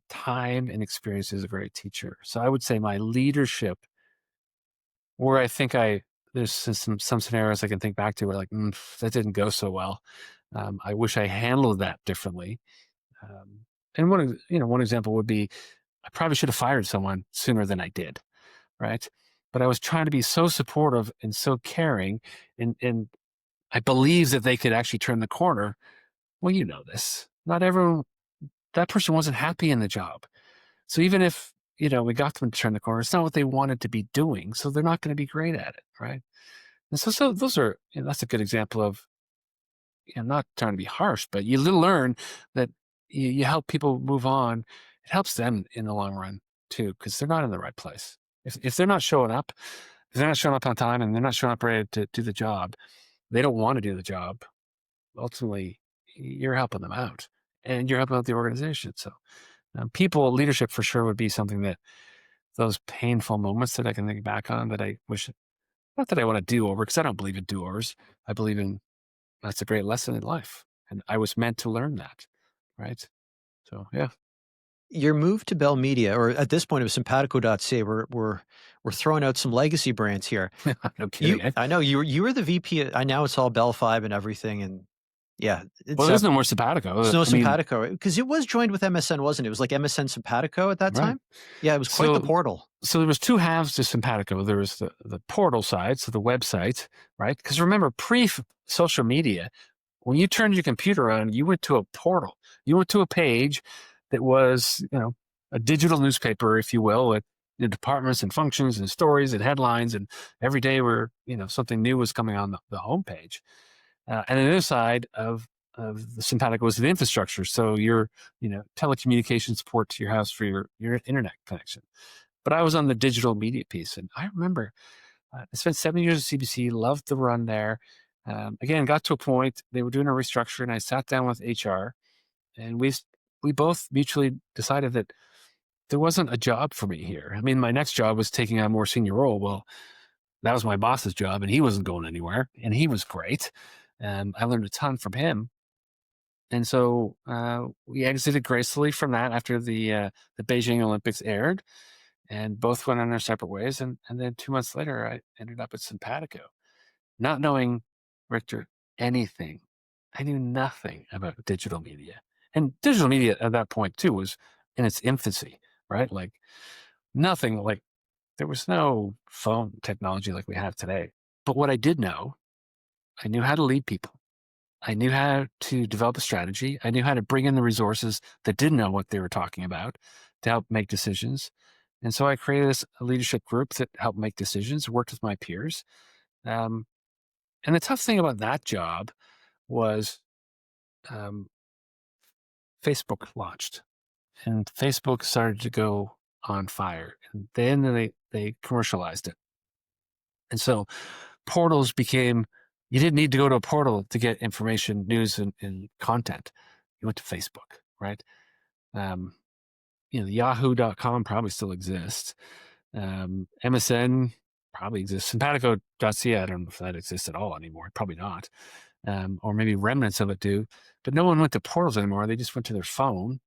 time and experience is a great teacher. So I would say my leadership, where I think there's some scenarios I can think back to where like, that didn't go so well. I wish I handled that differently. And one example would be I probably should have fired someone sooner than I did, right? But I was trying to be so supportive and so caring, and I believed that they could actually turn the corner. Well, you know this. Not everyone, that person wasn't happy in the job. So even if, we got them to turn the corner, it's not what they wanted to be doing. So they're not going to be great at it. Right. And so those are, that's a good example of, not trying to be harsh, but you learn that you help people move on. It helps them in the long run too, because they're not in the right place. If they're not showing up, if they're not showing up on time and they're not showing up ready to do the job, they don't want to do the job. Ultimately, you're helping them out and you're helping out the organization. So, people leadership for sure would be something that those painful moments that I can think back on that I wish, not that I want to do over, because I don't believe in do overs. I believe in that's a great lesson in life. And I was meant to learn that. Right. So, yeah. Your move to Bell Media, or at this point it was simpatico.ca, we're throwing out some legacy brands here. No kidding. Eh? I know you were the VP. I know it's all Bell 5 and everything, and yeah, Well, it's there's no more simpatico. there's no I mean, simpatico because it was joined with MSN, wasn't it? It was like MSN Simpatico at that right. time. Yeah, it was quite the So, portal. so there was two halves to simpatico. There was the portal side, so the website, right? Because remember, pre social media, when you turned your computer on, you went to a portal. You went to a page that was, a digital newspaper, if you will, with the departments and functions and stories and headlines. And every day where, something new was coming on the homepage. And the other side of the simpatico was the infrastructure. So your, telecommunication support to your house for your internet connection. But I was on the digital media piece. And I remember I spent 7 years at CBC, loved the run there. Again, got to a point, they were doing a restructure, and I sat down with HR, and we both mutually decided that there wasn't a job for me here. I mean, my next job was taking on a more senior role. Well, that was my boss's job, and he wasn't going anywhere, and he was great. I learned a ton from him. And so we exited gracefully from that after the Beijing Olympics aired, and both went on our separate ways. And then 2 months later, I ended up at Simpatico, not knowing, Richter, anything. I knew nothing about digital media. And digital media at that point, too, was in its infancy, right? Like nothing, like there was no phone technology like we have today. But what I did know, I knew how to lead people. I knew how to develop a strategy. I knew how to bring in the resources that didn't know what they were talking about to help make decisions. And so I created this leadership group that helped make decisions, worked with my peers. Um, and the tough thing about that job was um, Facebook launched, and Facebook started to go on fire. And then they commercialized it. And so portals became, you didn't need to go to a portal to get information, news, and content. You went to Facebook, right? Um, Yahoo.com probably still exists. MSN probably exists. Simpatico.ca, I don't know if that exists at all anymore. Probably not. Or maybe remnants of it do. But no one went to portals anymore. They just went to their phone.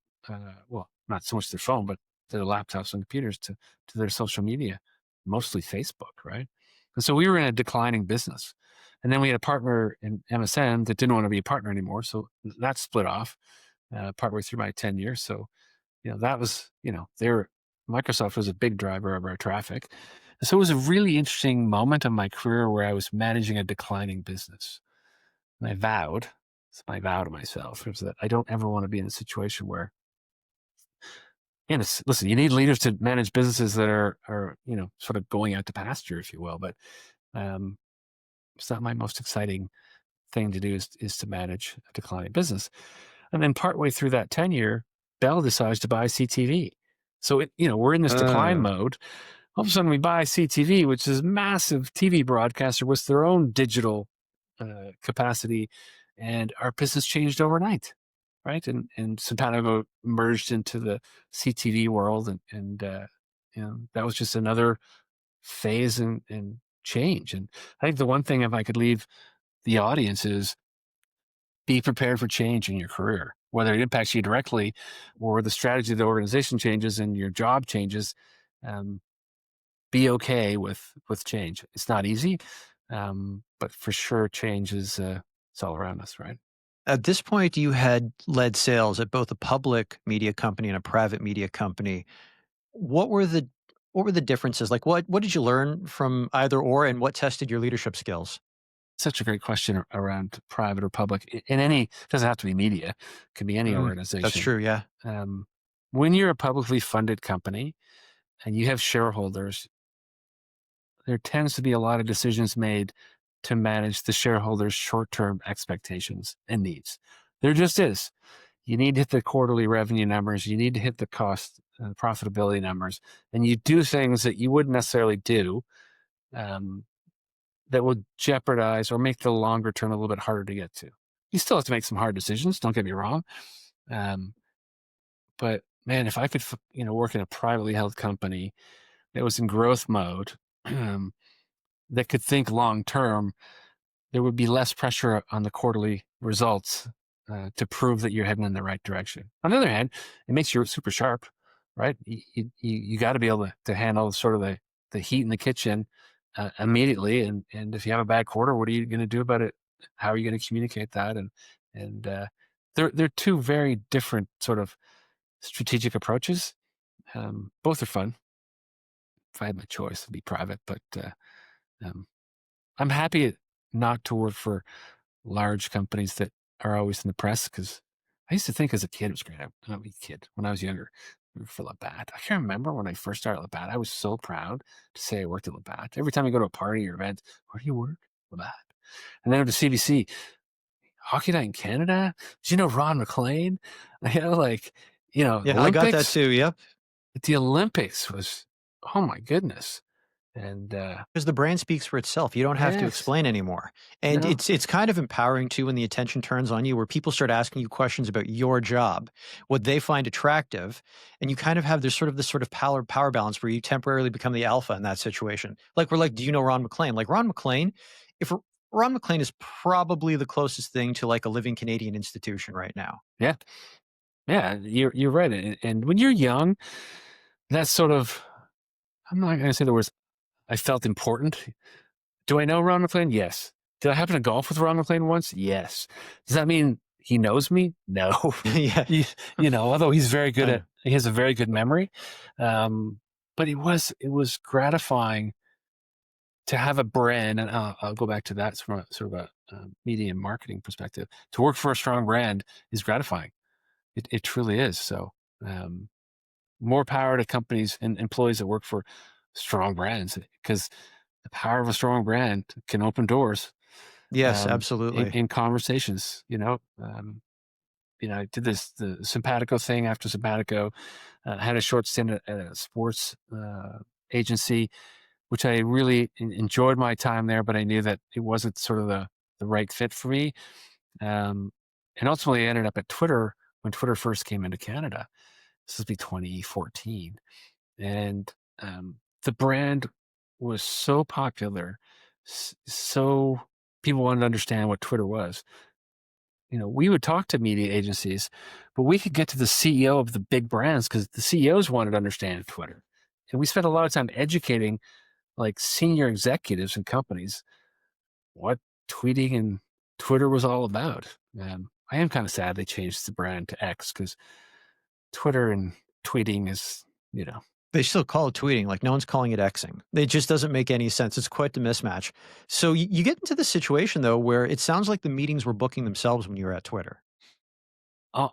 Well, not so much their phone, but their laptops and computers to their social media, mostly Facebook, right? And so we were in a declining business. And then we had a partner in MSN that didn't want to be a partner anymore. So that split off partway through my tenure. So, that was, Microsoft was a big driver of our traffic. And so it was a really interesting moment of my career where I was managing a declining business. And it's my vow to myself, is that I don't ever want to be in a situation where, and listen, you need leaders to manage businesses that are, sort of going out to pasture, if you will. But um, it's not my most exciting thing to do is to manage a declining business. And then partway through that tenure, Bell decides to buy CTV. So, we're in this decline mode. All of a sudden we buy CTV, which is a massive TV broadcaster with their own digital capacity, and our business changed overnight, right? And Simpatico merged into the CTV world, and that was just another phase and change. And I think the one thing, if I could leave the audience, is be prepared for change in your career, whether it impacts you directly or the strategy of the organization changes and your job changes. Um, be okay with change. It's not easy, but for sure, change is it's all around us, right? At this point, you had led sales at both a public media company and a private media company. What were the what were the differences? Like what did you learn from either or, and what tested your leadership skills? such a great question around private or public in any, doesn't have to be media, it can be any Mm, that's organization. true. Yeah. Um, when you're a publicly funded company and you have shareholders, there tends to be a lot of decisions made to manage the shareholders' short-term expectations and needs. There just is. You need to hit the quarterly revenue numbers. You need to hit the cost profitability numbers, and you do things that you wouldn't necessarily do um, that would jeopardize or make the longer term a little bit harder to get to. You still have to make some hard decisions. Don't get me wrong, um, but man, if I could, work in a privately held company that was in growth mode, that could think long term, there would be less pressure on the quarterly results to prove that you're heading in the right direction. On the other hand, it makes you super sharp, right? You got to be able to handle sort of the heat in the kitchen immediately. And if you have a bad quarter, what are you going to do about it? How are you going to communicate that? And they're two very different sort of strategic approaches. Both are fun. If I had my choice, it'd be private, but um, I'm happy not to work for large companies that are always in the press because I used to think as a kid it was great. Not a kid, when I was younger, for Labatt. I can remember when I first started Labatt, I was so proud to say I worked at Labatt. Every time I go to a party or event, where do you work? Labatt. And then to CBC, Hockey Night in Canada. Did you know Ron McLean? Like, Yeah, I got that Olympics. too. Yep. The Olympics was, oh my goodness. And 'Cause the brand speaks for itself. You don't have to yes, explain anymore. And no, it's kind of empowering too when the attention turns on you, where people start asking you questions about your job, what they find attractive, and you kind of have this sort of power balance where you temporarily become the alpha in that situation. Like we're like, "Do you know Ron McLean?" Like Ron McLean, if R Ron McLean is probably the closest thing to like a living Canadian institution right now. yeah, yeah, you're right. And when you're young, that's sort of, I'm not going to say the words, I felt important. Do I know Ron McLean? Yes. Did I happen to golf with Ron McLean once? Yes. Does that mean he knows me? No. Yeah. Although I know. he has a very good memory. Um, but it was gratifying to have a brand, and I'll go back to that from a sort of a media and marketing perspective. To work for a strong brand is gratifying. It truly is. So, um, more power to companies and employees that work for strong brands because the power of a strong brand can open doors Yes, absolutely. in conversations. I did the simpatico thing after simpatico. I had a short stint at a sports agency, which I really enjoyed my time there, but I knew that it wasn't sort of the right fit for me. Um, and ultimately, I ended up at Twitter when Twitter first came into Canada. This would be 2014, and the brand was so popular, so people wanted to understand what Twitter was. We would talk to media agencies, but we could get to the CEO of the big brands because the CEOs wanted to understand Twitter. And we spent a lot of time educating like senior executives and companies what tweeting and Twitter was all about. I am kind of sad they changed the brand to X because Twitter and tweeting is, you know, They still call it tweeting, like, no one's calling it Xing. It just doesn't make any sense. It's quite the mismatch. So you get into this situation, though, where it sounds like the meetings were booking themselves when you were at Twitter.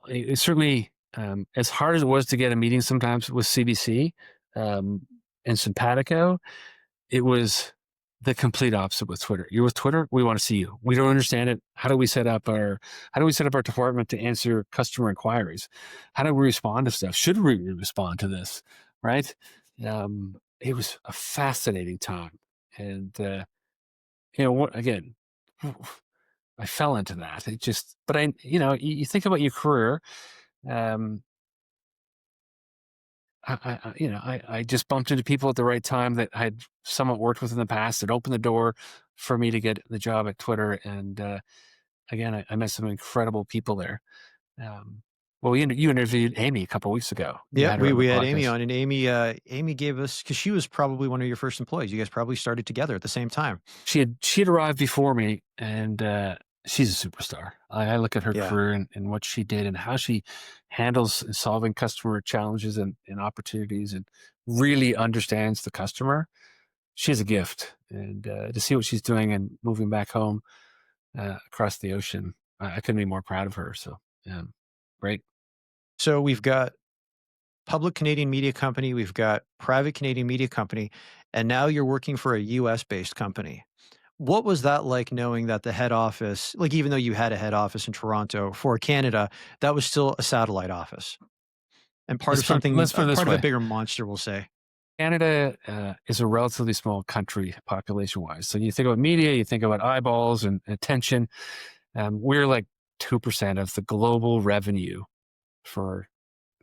it certainly, as hard as it was to get a meeting sometimes with CBC um, and Simpatico, it was the complete opposite with Twitter. You're with Twitter, we want to see you. We don't understand it. How do we set up our department to answer customer inquiries? How do we respond to stuff? Should we respond to this? Right? It was a fascinating time. And again, I fell into that. But you think about your career. Um, I just bumped into people at the right time that I had somewhat worked with in the past that opened the door for me to get the job at Twitter. And again, I met some incredible people there. Well, you interviewed Amy a couple of weeks ago. You Yeah, had her we on the we had Amy podcast. on, and Amy gave us because she was probably one of your first employees. You guys probably started together at the same time. She had arrived before me, and she's a superstar. I look at her Yeah. career and what she did and how she handles solving customer challenges and opportunities, and really understands the customer. she has a gift, and to see what she's doing and moving back home across the ocean, I couldn't be more proud of her. So, great. So we've got public Canadian media company, we've got private Canadian media company, and now you're working for a US based company. What was that like knowing that the head office, like even though you had a head office in Toronto for Canada, that was still a satellite office and Let's put it this part of a way: bigger monster, we'll say. Canada is a relatively small country population wise. So you think about media, you think about eyeballs and attention. We're like 2% of the global revenue for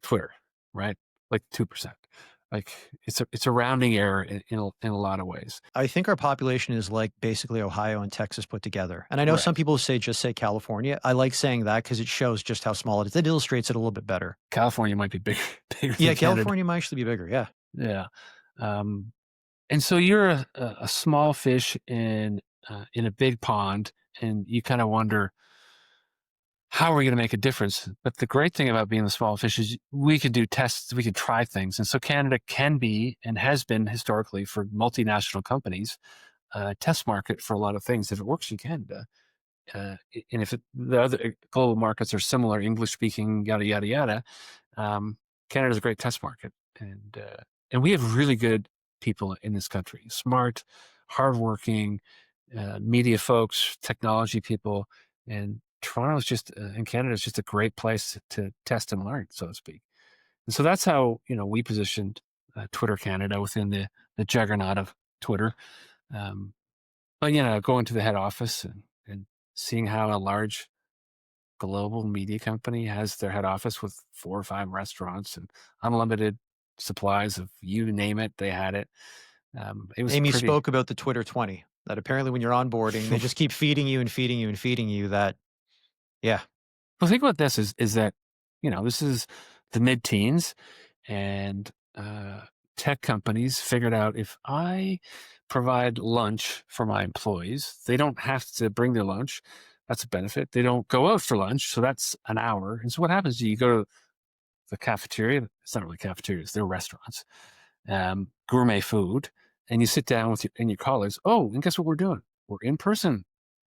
Twitter, right? Like 2%. Like it's a rounding error in a lot of ways. I think our population is like basically Ohio and Texas put together. And I know some Correct. people say California. I like saying that because it shows just how small it is. It illustrates it a little bit better. California might be bigger bigger than Yeah, Canada. California might actually be bigger. Yeah. Yeah. Um, and so you're a small fish in a big pond, and you kind of wonder, how are we going to make a difference? But the great thing about being the small fish is we can do tests, we can try things. And so Canada can be and has been historically for multinational companies a test market for a lot of things. If it works in Canada, and if the other global markets are similar, English speaking, yada, yada, yada, Canada's a great test market. And we have really good people in this country, smart, hardworking, media folks, technology people, and Toronto's just and Canada is just a great place to test and learn, so to speak. And so that's how we positioned Twitter Canada within the juggernaut of Twitter. Um, but going to the head office and seeing how a large global media company has their head office with 4 or 5 restaurants and unlimited supplies of you name it, they had it. It was Amy pretty. spoke about the Twitter 20, that apparently when you're onboarding, they just keep feeding you and feeding you and feeding you that, yeah. Well, think about this: is that this is the mid-teens, and tech companies figured out, if I provide lunch for my employees, they don't have to bring their lunch. That's a benefit. They don't go out for lunch, so that's an hour. And so what happens? You go to the cafeteria. It's not really cafeterias; they're restaurants, gourmet food, and you sit down with your colleagues. Oh, and guess what we're doing? We're in person,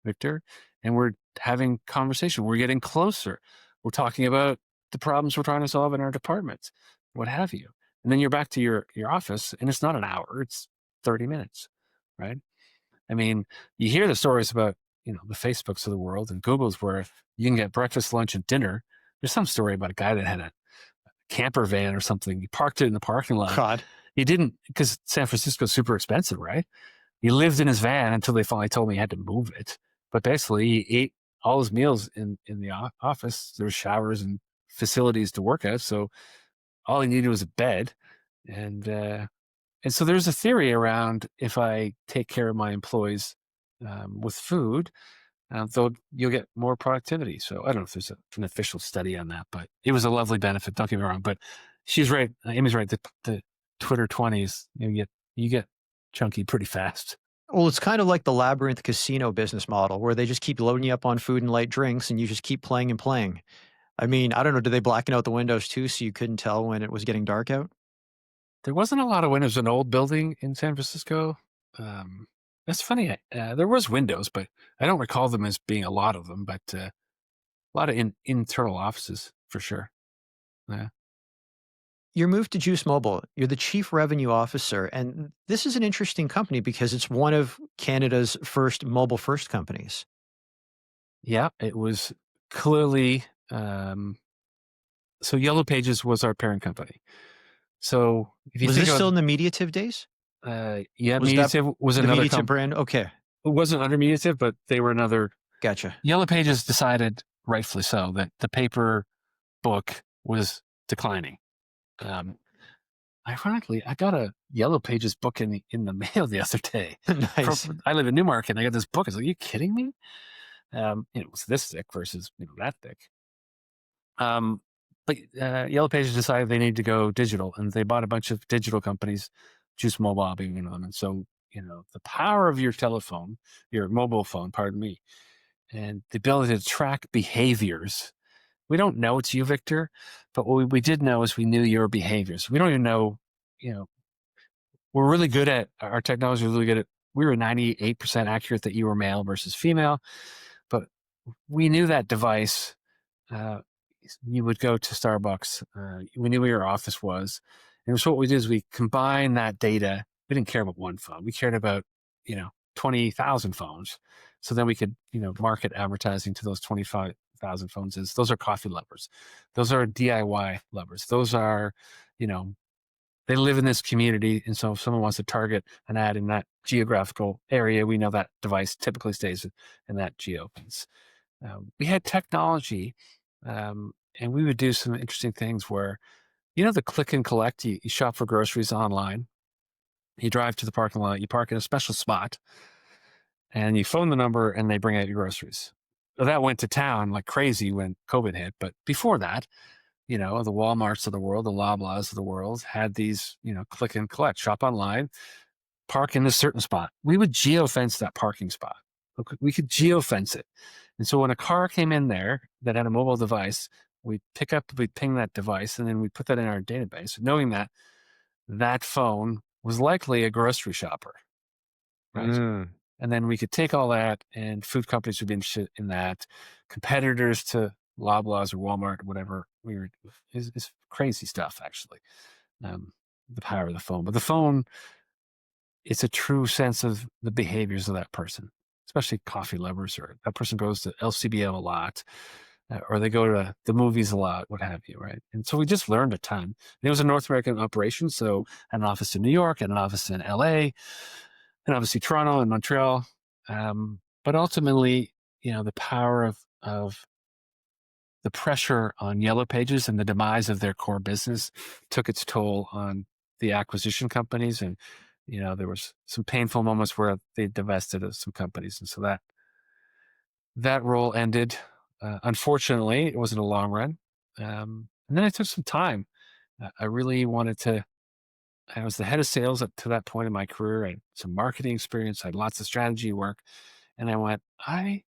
Victor, and we're having conversation. We're getting closer. We're talking about the problems we're trying to solve in our departments, what have you. And then you're back to your office, and it's not an hour; it's 30 minutes, right? I mean, you hear the stories about the Facebooks of the world and Googles where you can get breakfast, lunch, and dinner. There's some story about a guy that had a camper van or something. He parked it in the parking lot. God. He didn't, because San Francisco's super expensive, right? He lived in his van until they finally told me he had to move it. But basically, he ate all his meals in the office. There were showers and facilities to work at, so all he needed was a bed. And so there's a theory around, if I take care of my employees with food, you'll get more productivity. So I don't know if there's an official study on that, but it was a lovely benefit. Don't get me wrong, but she's right. Amy's right. The Twitter 20s, you get chunky pretty fast. Well, it's kind of like the Labyrinth casino business model where they just keep loading you up on food and light drinks and you just keep playing and playing. I mean, I don't know, did they blacken out the windows too so you couldn't tell when it was getting dark out? There wasn't a lot of windows in an old building in San Francisco. Um, that's funny. There was windows, but I don't recall them as being a lot of them. But a lot of internal offices for sure. Yeah. You're moved to Juice Mobile. You're the chief revenue officer. And this is an interesting company because it's one of Canada's first mobile first companies. Yeah, it was clearly. So Yellow Pages was our parent company. So if you Was think this still about, in the Mediative days? yeah, Was that Mediative was the another Mediative company. brand? Okay. It wasn't under Mediative, but they were another. Gotcha. Yellow Pages decided, rightfully so, that the paper book was declining. Um, Ironically, I got a Yellow Pages book in the mail the other day. Nice. I live in Newmarket, and I got this book. I was like, "Are you kidding me?" It was this thick versus that thick. Um, but Yellow Pages decided they needed to go digital, and they bought a bunch of digital companies, Juice Mobile being one of them. And so the power of your telephone, your mobile phone, pardon me, and the ability to track behaviors. We don't know it's you, Victor, but what we did know is we knew your behaviors. We don't even know, you know, we're really good at our technology is really good at we were 98% accurate that you were male versus female, but we knew that device. Uh, you would go to Starbucks. We knew where your office was, and so what we did is we combined that data. We didn't care about one phone. We cared about 20,000 phones. So then we could market advertising to those 25,000 phones. Is those are coffee lovers, those are DIY lovers. Those are you know they live in this community, and so if someone wants to target an ad in that geographical area, we know that device typically stays in that geo. We had technology, and we would do some interesting things where, the click and collect, you shop for groceries online, you drive to the parking lot, you park in a special spot, and you phone the number and they bring out your groceries. So that went to town like crazy when COVID hit. But before that, the Walmarts of the world, the Loblaws of the world had these, click and collect, shop online, park in a certain spot. We would geofence that parking spot. We could geofence it. And so when a car came in there that had a mobile device, we'd ping that device, and then we put that in our database, knowing that that phone was likely a grocery shopper, right? Mm. And then we could take all that, and food companies would be interested in that. Competitors to Loblaws or Walmart or whatever, it's crazy stuff, actually. The power of the phone. But the phone, it's a true sense of the behaviors of that person, especially coffee lovers, or that person goes to LCBO a lot, or they go to the movies a lot, what have you, right? And so we just learned a ton. And it was a North American operation, so had an office in New York, had an office in LA, and obviously Toronto and Montreal. But ultimately, the power of the pressure on Yellow Pages and the demise of their core business took its toll on the acquisition companies. And, there was some painful moments where they divested of some companies. And so that role ended. Unfortunately, it wasn't a long run. And then I took some time. I really wanted to, I was the head of sales up to that point in my career. I had some marketing experience. I had lots of strategy work. And I went, I'm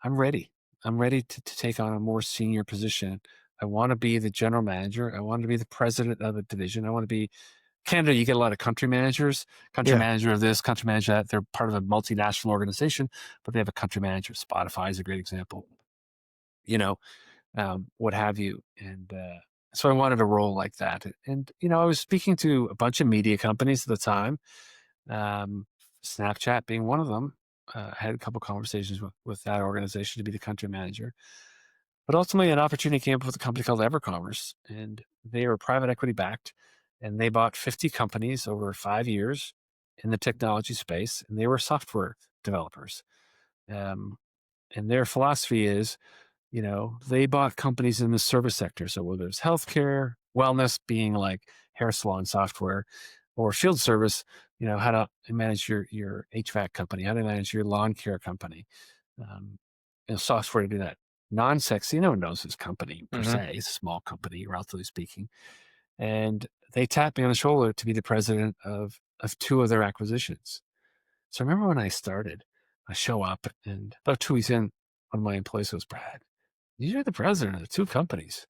ready. I'm ready to take on a more senior position. I want to be the general manager. I want to be the president of a division. I want to be Canada. You get a lot of country managers, country Yeah. manager of this, country manager of that. They're part of a multinational organization, but they have a country manager. Spotify is a great example. You know, what have you. And so I wanted a role like that. And I was speaking to a bunch of media companies at the time, um, Snapchat being one of them. I had a couple conversations with that organization to be the country manager. But ultimately, an opportunity came up with a company called EverCommerce, and they were private equity backed, and they bought 50 companies over 5 years in the technology space, and they were software developers. Um, and their philosophy is, they bought companies in the service sector. So whether it's healthcare, wellness, being like hair salon software, or field service, how to manage your HVAC company, how to manage your lawn care company, um, software to do that. Non-sexy, no one knows this company per Mhm. se. It's a small company, relatively speaking. And they tapped me on the shoulder to be the president of two of their acquisitions. So I remember when I started, I show up, and about 2 weeks in, one of my employees goes, Brad, you're the president of two companies.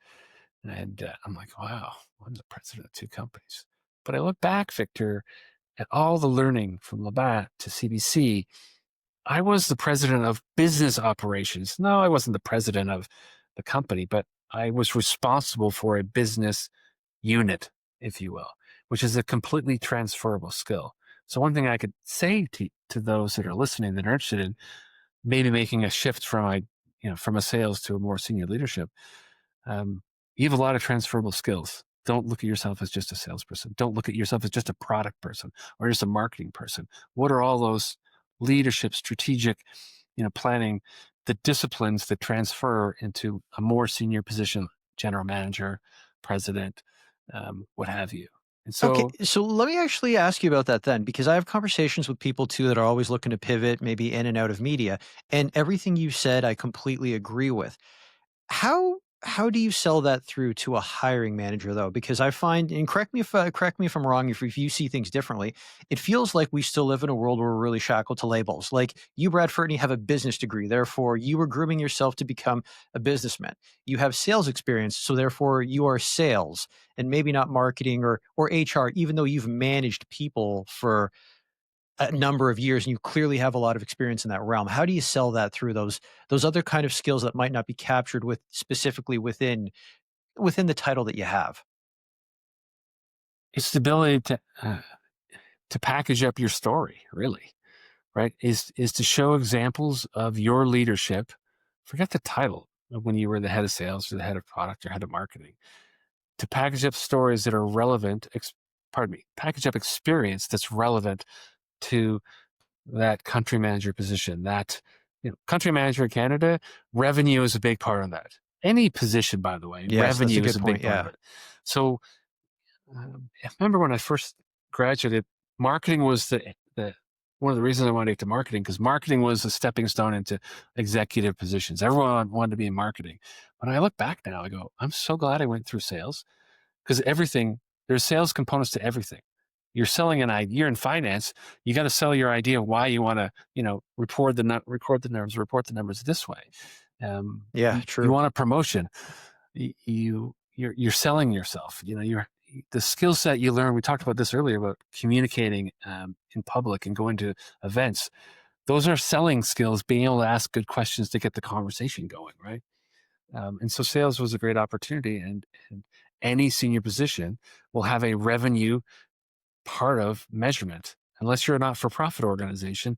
And I'm like, wow, I'm the president of two companies. But I look back, Victor, at all the learning from Labatt to CBC. I was the president of business operations. No, I wasn't the president of the company, but I was responsible for a business unit, if you will, which is a completely transferable skill. So one thing I could say to those that are listening that are interested in maybe making a shift from a sales to a more senior leadership, um, you have a lot of transferable skills. Don't look at yourself as just a salesperson. Don't look at yourself as just a product person or just a marketing person. What are all those leadership, strategic, planning, the disciplines that transfer into a more senior position, general manager, president, what have you? And Okay, so, so let me actually ask you about that then, because I have conversations with people too that are always looking to pivot, maybe in and out of media, and everything you said, I completely agree with. How How do you sell that through to a hiring manager though? Because I find, and correct me if I'm wrong, if you see things differently, it feels like we still live in a world where we're really shackled to labels. Like you, Brad Furtney, have a business degree, therefore you are grooming yourself to become a businessman. You have sales experience, so therefore you are sales, and maybe not marketing or HR, even though you've managed people for a number of years and you clearly have a lot of experience in that realm. How do you sell that through those other kind of skills that might not be captured with specifically within the title that you have? It's the ability to package up your story, really, right? Is to show examples of your leadership. Forget the title of when you were the head of sales or the head of product or head of marketing. To package up stories that are relevant, pardon me, package up experience that's relevant to that country manager position. That country manager in Canada, revenue is a big part of that. Any position, by the way, Yes, that's a revenue is good a big point. part of Yeah. it. So I remember when I first graduated, marketing was the one of the reasons I wanted to get to marketing, because marketing was a stepping stone into executive positions. Everyone wanted to be in marketing. When I look back now, I go, I'm so glad I went through sales, because there's sales components to everything. You're selling an idea. You're in finance. You got to sell your idea why you want to, report the numbers this way. Yeah, You true. want a promotion. You're selling yourself. You're the skill set you learn. We talked about this earlier about communicating in public and going to events. Those are selling skills. Being able to ask good questions to get the conversation going, right? And so sales was a great opportunity, and any senior position will have a revenue part of measurement, unless you're a not-for-profit organization,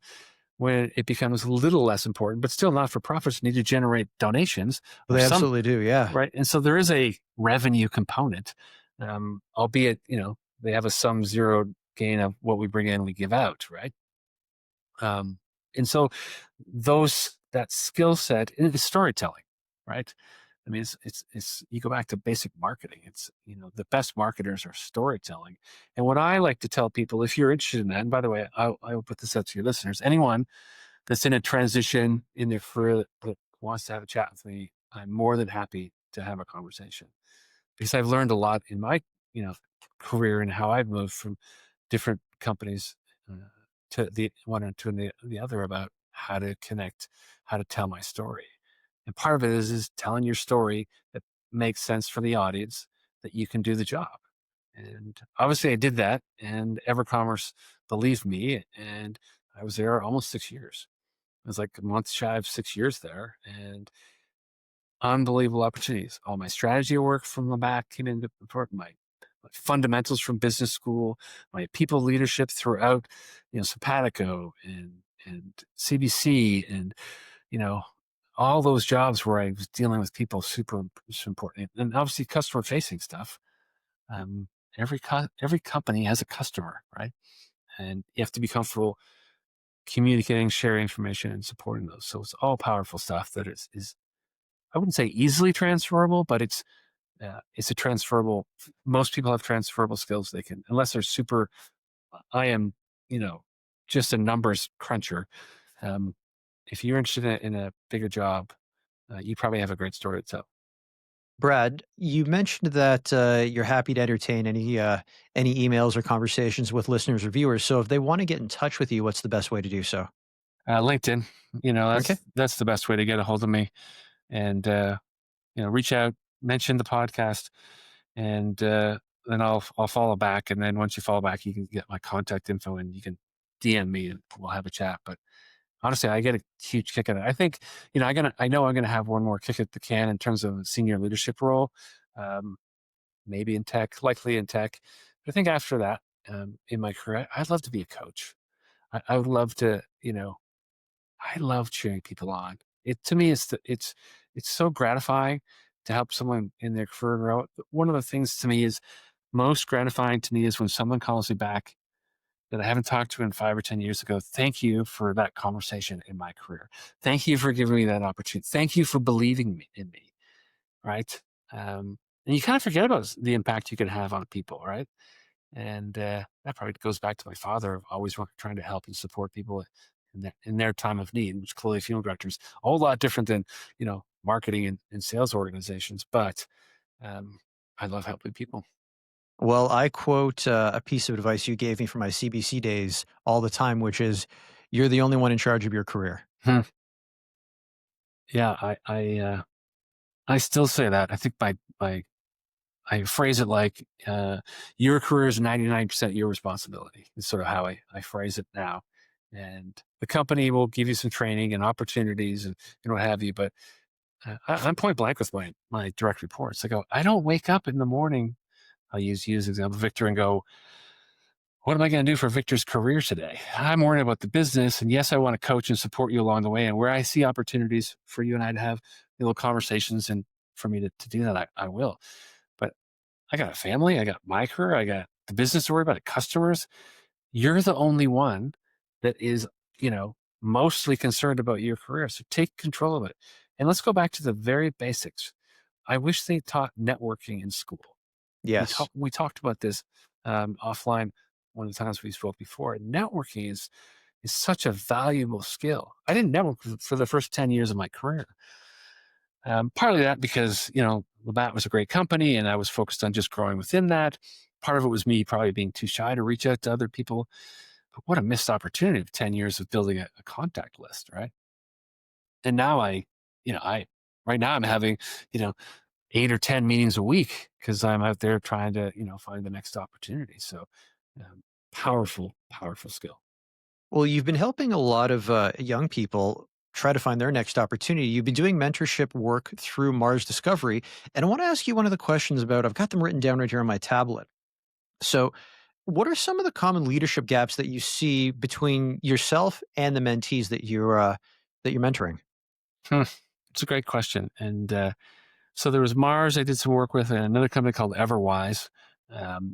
when it becomes a little less important. But still, not-for-profits need to generate donations Well, or they some, absolutely do. Yeah. right? And so there is a revenue component, albeit they have a sum zero gain of what we bring in, we give out, right? Um, and so that skill set is storytelling, right? I mean, it's you go back to basic marketing. It's the best marketers are storytelling. And what I like to tell people, if you're interested in that, and by the way, I will put this out to your listeners. Anyone that's in a transition in their career that wants to have a chat with me, I'm more than happy to have a conversation, because I've learned a lot in my you know career and how I've moved from different companies uh, to the one and to the other about how to connect, how to tell my story. And part of it is telling your story that makes sense for the audience, that you can do the job. And obviously I did that, and EverCommerce believed me, and I was there almost 6 years. It was like a month shy of 6 years there, and unbelievable opportunities. All my strategy work from Labatt came into report, my fundamentals from business school, my people leadership throughout, Simpatico and CBC, and you know all those jobs where I was dealing with people, super important, and obviously customer facing stuff. Um, every company has a customer, right? And you have to be comfortable communicating, sharing information, and supporting those. So it's all powerful stuff that is I wouldn't say easily transferable, but it's a transferable. Most people have transferable skills. They can, unless they're super. I am, you know, just a numbers cruncher. Um, if you're interested in a bigger job, you probably have a great story to tell. Brad, you mentioned that you're happy to entertain any emails or conversations with listeners or viewers. So if they want to get in touch with you, what's the best way to do so? LinkedIn, Okay. that's the best way to get a hold of me, and reach out, mention the podcast, and then I'll follow back. And then once you follow back, you can get my contact info, and you can DM me, and we'll have a chat. But honestly, I get a huge kick at it. I think, I know I'm gonna have one more kick at the can in terms of a senior leadership role, um, maybe in tech, likely in tech. But I think after that, in my career, I'd love to be a coach. I would love to, I love cheering people on. It to me, it's so gratifying to help someone in their career grow. One of the things to me is most gratifying to me is when someone calls me back that I haven't talked to in 5 or 10 years ago. Thank you for that conversation in my career. Thank you for giving me that opportunity. Thank you for believing in me. Right. And you kind of forget about the impact you can have on people. Right. And that probably goes back to my father of always trying to help and support people in their time of need, which clearly funeral directors, a whole lot different than, marketing and sales organizations. But um, I love helping people. Well, I quote a piece of advice you gave me from my CBC days all the time, which is, "You're the only one in charge of your career." Hmm. Yeah, I still say that. I think I phrase it like, your career is 99% your responsibility. Is sort of how I phrase it now. And the company will give you some training and opportunities and what have you. But I'm point blank with my direct reports. I go, I don't wake up in the morning. I'll use you as an example, Victor, and go, what am I going to do for Victor's career today? I'm worried about the business. And yes, I want to coach and support you along the way. And where I see opportunities for you and I to have little conversations and for me to do that, I will. But I got a family, I got my career, I got the business to worry about, customers. You're the only one that is, mostly concerned about your career. So take control of it. And let's go back to the very basics. I wish they taught networking in school. Yes. We talked about this offline one of the times we spoke before. Networking is such a valuable skill. I didn't network for the first 10 years of my career. Partly that because, Labatt was a great company and I was focused on just growing within that. Part of it was me probably being too shy to reach out to other people. But what a missed opportunity of 10 years of building a contact list, right? And now right now I'm having, you know, 8 or 10 meetings a week because I'm out there trying to, find the next opportunity. So powerful, powerful skill. Well, you've been helping a lot of young people try to find their next opportunity. You've been doing mentorship work through Mars Discovery. And I want to ask you one of the questions about, I've got them written down right here on my tablet. So, what are some of the common leadership gaps that you see between yourself and the mentees that you're mentoring? Hmm. It's a great question. And so there was Mars I did some work with, and another company called Everwise,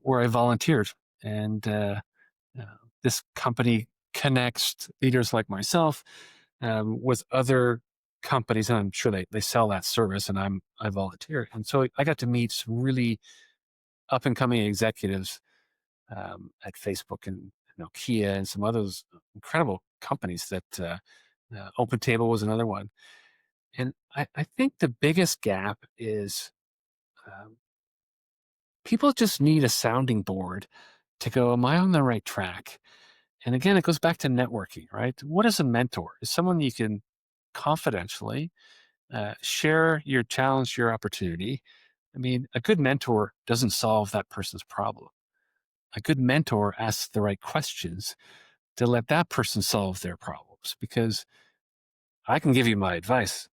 where I volunteered. And uh, this company connects leaders like myself with other companies, and I'm sure they sell that service, and I volunteer. And so I got to meet some really up and coming executives at Facebook and Nokia and some others incredible companies that Open Table was another one. And I think the biggest gap is um, people just need a sounding board to go, am I on the right track? And again, it goes back to networking, right? What is a mentor? Is someone you can confidentially share your challenge, your opportunity. I mean, a good mentor doesn't solve that person's problem. A good mentor asks the right questions to let that person solve their problems because I can give you my advice,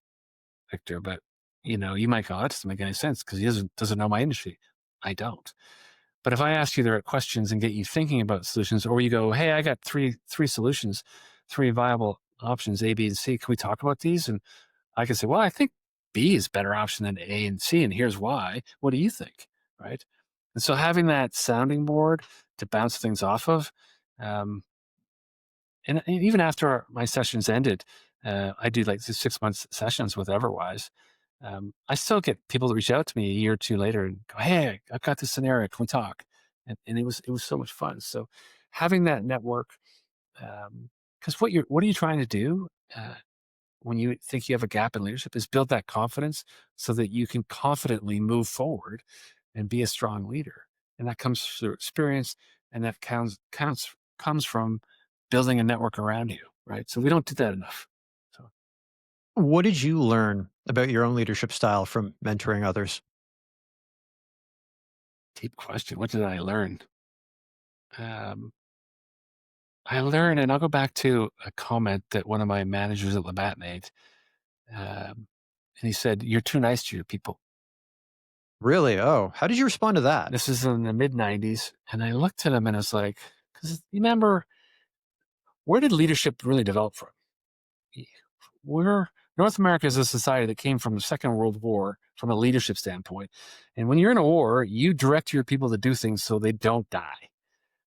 Victor, but you might go, that doesn't make any sense because he doesn't know my industry. I don't. But if I ask you the right questions and get you thinking about solutions, or you go, hey, I got three solutions, three viable options, A, B, and C. Can we talk about these? And I can say, well, I think B is a better option than A and C, and here's why. What do you think? Right. And so having that sounding board to bounce things off of, um, and even after my sessions ended, I do like 6 months sessions with Everwise. I still get people to reach out to me a year or two later and go, "Hey, I've got this scenario. Can we talk?" And it was so much fun. So having that network, because what are you trying to do when you think you have a gap in leadership is build that confidence so that you can confidently move forward and be a strong leader. And that comes through experience, and that comes from building a network around you, right? So we don't do that enough. So What did you learn about your own leadership style from mentoring others? deep question. What did I learn? Um, I learned, and I'll go back to a comment that one of my managers at Labatt made. And he said, "You're too nice to your people." Really? Oh, how did you respond to that? This is in the mid 90s. And I looked at him and I was like, because remember, where did leadership really develop from? We're North America is a society that came from the Second World War from a leadership standpoint. And when you're in a war, you direct your people to do things so they don't die,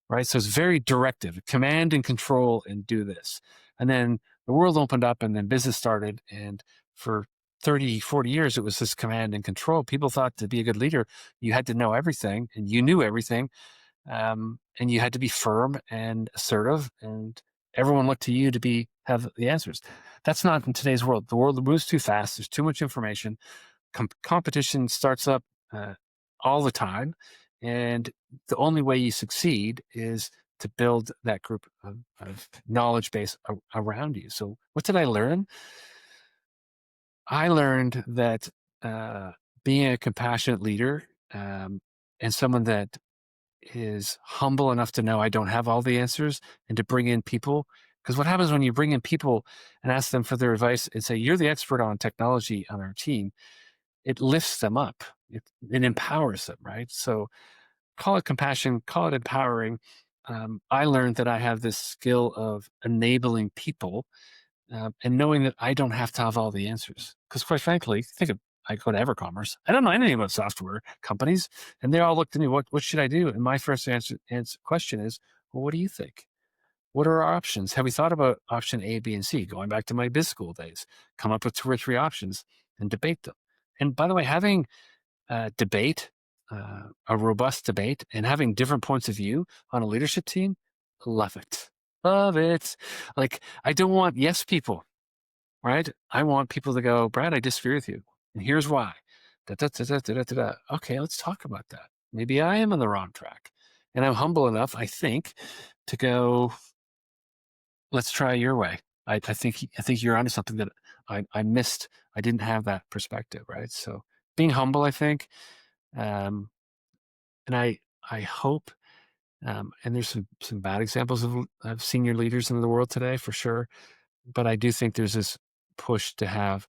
right? So it's very directive, command and control and do this. And then the world opened up and then business started. And for 30, 40 years, it was this command and control. People thought to be a good leader, you had to know everything and you knew everything. And you had to be firm and assertive. And everyone looked to you to be have the answers. That's not in today's world. The world moves too fast. There's too much information. Competition starts up uh, all the time, and the only way you succeed is to build that group of knowledge base around you. So, what did I learn? I learned that uh, being a compassionate leader, um, and someone that is humble enough to know I don't have all the answers, and to bring in people. Because what happens when you bring in people and ask them for their advice and say, "You're the expert on technology on our team," it lifts them up. It empowers them, right? So call it compassion, call it empowering. I learned that I have this skill of enabling people, and knowing that I don't have to have all the answers. Because quite frankly, I go to EverCommerce. I don't know anything about software companies, and they all look to me. What should I do? And my first question is, well, what do you think? What are our options? Have we thought about option A, B, and C? Going back to my biz school days, come up with two or three options and debate them. And by the way, having debate, a robust debate, and having different points of view on a leadership team, love it. Love it. Like, I don't want yes people, right? I want people to go, Brad, I disagree with you. And here's why. Da, da, da, da, da, da, da, da. Okay, let's talk about that. Maybe I am on the wrong track. And I'm humble enough, I think, to go, let's try your way. I think you're onto something that I missed. I didn't have that perspective, right? So being humble, I think, um, and I hope, and there's some bad examples of senior leaders in the world today for sure, but I do think there's this push to have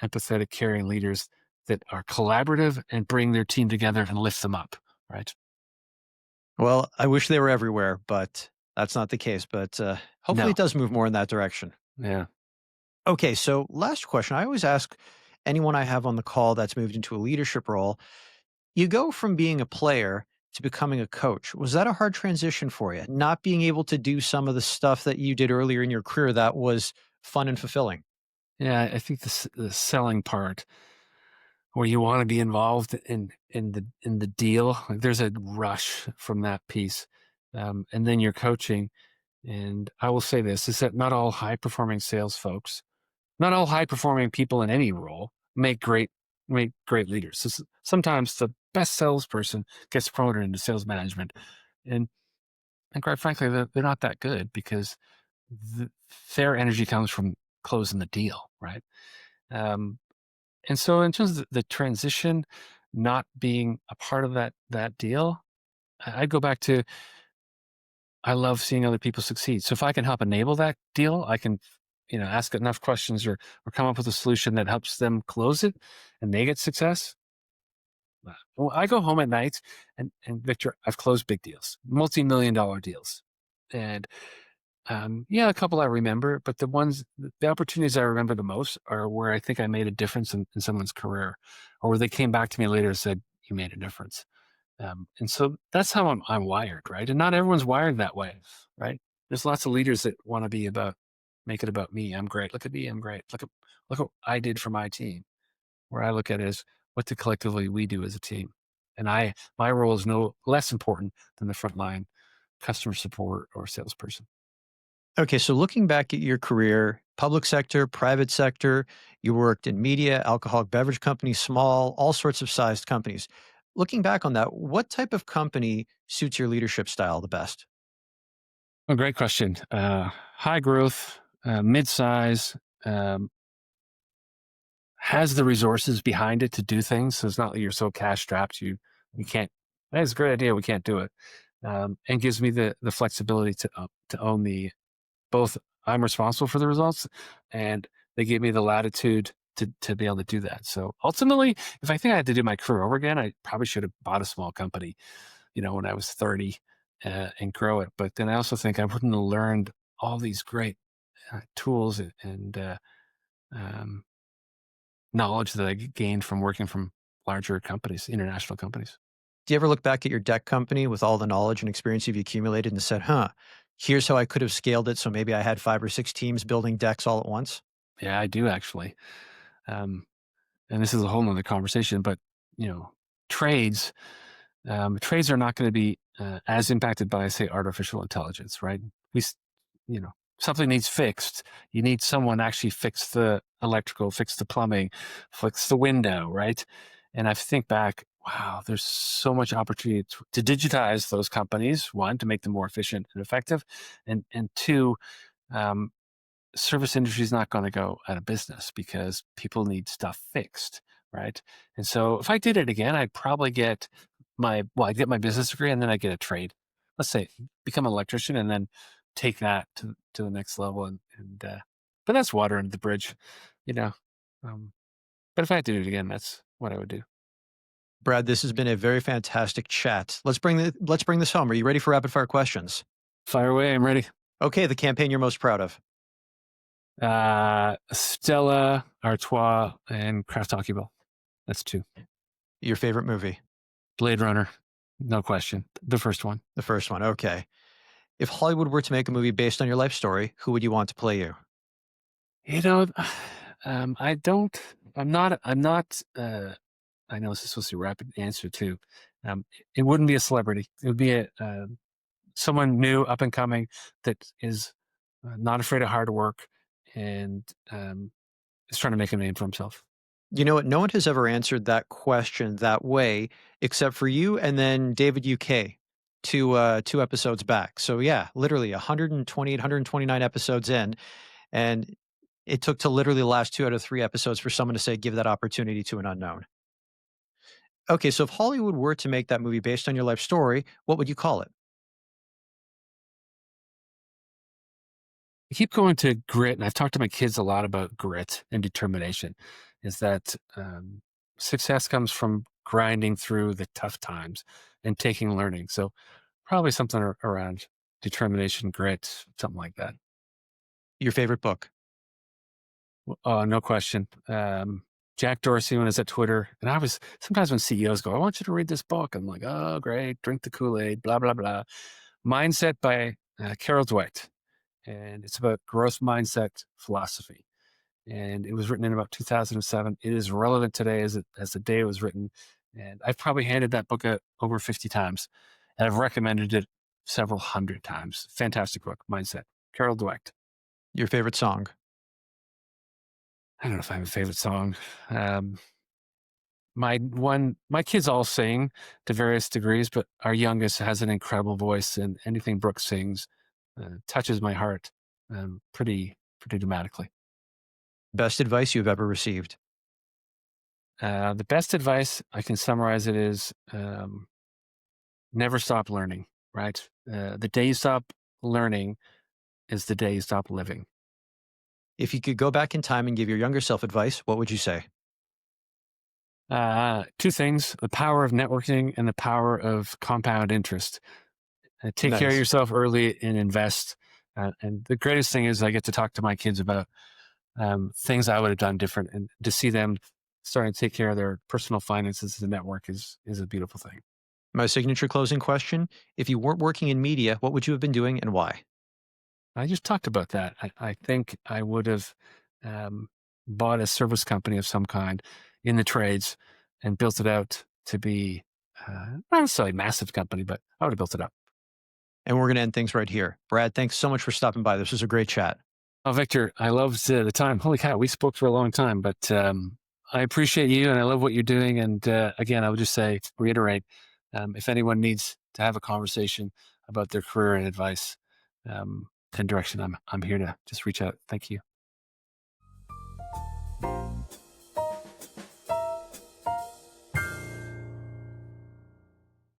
empathetic, caring leaders that are collaborative and bring their team together and lift them up, right? Well, I wish they were everywhere, but that's not the case. But hopefully, No, it does move more in that direction. yeah, Okay, so last question. I always ask anyone I have on the call that's moved into a leadership role, you go from being a player to becoming a coach. Was that a hard transition for you? Not being able to do some of the stuff that you did earlier in your career that was fun and fulfilling? yeah. I think the selling part, where you want to be involved in the deal, like there's a rush from that piece, and then you're coaching. And I will say this: is that not all high performing sales folks, not all high performing people in any role make great leaders. So sometimes the best salesperson gets promoted into sales management, and and quite frankly, they're not that good because the, their energy comes from closing the deal, right? Um, and so, in terms of the transition, not being a part of that deal, I go back to I love seeing other people succeed. So if I can help enable that deal, I can, ask enough questions or come up with a solution that helps them close it, and they get success. Well, I go home at night, and Victor, I've closed big deals, multi-million-dollar deals, and yeah, a couple I remember, but the opportunities I remember the most are where I think I made a difference in someone's career, or where they came back to me later and said, "You made a difference." And so that's how I'm wired, right? And not everyone's wired that way, right? There's lots of leaders that want to make it about me. I'm great. Look at me. I'm great. Look what I did for my team. Where I look at it is, what did collectively we do as a team? And my role is no less important than the frontline customer support or salesperson. Okay, so looking back at your career, public sector, private sector, you worked in media, alcoholic beverage companies, small, all sorts of sized companies. Looking back on that, what type of company suits your leadership style the best? A great question. High growth, mid-size, um, has the resources behind it to do things. So it's not like you're so cash strapped you can't. That's a great idea. We can't do it, and gives me the flexibility to own the both. I'm responsible for the results, and they give me the latitude to be able to do that. So ultimately, if I think I had to do my career over again, I probably should have bought a small company, when I was 30, and grow it. But then I also think I wouldn't have learned all these great tools and um, knowledge that I gained from working from larger companies, international companies. Do you ever look back at your deck company with all the knowledge and experience you've accumulated and said, huh, here's how I could have scaled it. So maybe I had 5 or 6 teams building decks all at once? Yeah, I do actually. Um, and this is a whole nother conversation, but you know, trades trades are not going to be as impacted by, say, artificial intelligence, right? We, s- you know, something needs fixed, you need someone to actually fix the electrical, fix the plumbing, fix the window, right? And I think back, wow, there's so much opportunity to digitize those companies. One, to make them more efficient and effective, and two, um, service industry is not going to go out of business because people need stuff fixed, right? And so if I did it again, I'd probably get I'd get my business degree and then I'd get a trade. Let's say become an electrician and then take that to the next level. But that's water under the bridge, you know. Um, but if I had to do it again, that's what I would do. Brad, this has been a very fantastic chat. Let's bring this home. Are you ready for rapid fire questions? Fire away, I'm ready. Okay, the campaign you're most proud of. Stella Artois and Kraft Hockey Ball. That's two. Your favorite movie. Blade Runner, no question. The first one. The first one. Okay. If Hollywood were to make a movie based on your life story, who would you want to play you? You know, I don't. I'm not. I'm not. I know this is supposed to be a rapid answer too. It wouldn't be a celebrity. It would be someone new, up and coming, that is not afraid of hard work and is trying to make a name for himself. You know what? No one has ever answered that question that way except for you and then David UK two episodes back. So yeah, literally 128, 129 episodes in. And it took to literally the last 2 out of 3 episodes for someone to say, give that opportunity to an unknown. Okay, so if Hollywood were to make that movie based on your life story, what would you call it? I keep going to grit, and I've talked to my kids a lot about grit and determination. Is that success comes from grinding through the tough times and taking learning. So probably something around determination, grit, something like that. Your favorite book? Oh, no question. Jack Dorsey, when I was at Twitter, and I was sometimes when CEOs go, "I want you to read this book," I'm like, "Oh, great, drink the Kool-Aid, blah blah blah." Mindset by Carol Dweck, and it's about growth mindset philosophy. And it was written in about 2007. It is relevant today as the day it was written, and I've probably handed that book out over 50 times, and I've recommended it several hundred times. Fantastic book, Mindset, Carol Dweck. Your favorite song? I don't know if I have a favorite song. Um, my kids all sing to various degrees, but our youngest has an incredible voice, and anything Brooke sings touches my heart pretty dramatically. Best advice you've ever received? The best advice I can summarize it is never stop learning. Right, the day you stop learning is the day you stop living. If you could go back in time and give your younger self advice, what would you say? Two things: the power of networking and the power of compound interest. Take care of Nice. yourself early and invest. And the greatest thing is I get to talk to my kids about things I would have done different, and to see them starting to take care of their personal finances as a network is a beautiful thing. My signature closing question. If you weren't working in media, what would you have been doing and why? I just talked about that. I think I would have um, bought a service company of some kind in the trades and built it out to be not necessarily a massive company, but I would have built it up. And we're going to end things right here. Brad, thanks so much for stopping by. This was a great chat. Oh, Victor, I loved the time. Holy cow, we spoke for a long time, but I appreciate you and I love what you're doing. And again, I would just say, reiterate, if anyone needs to have a conversation about their career and advice and direction, I'm here to just reach out. Thank you.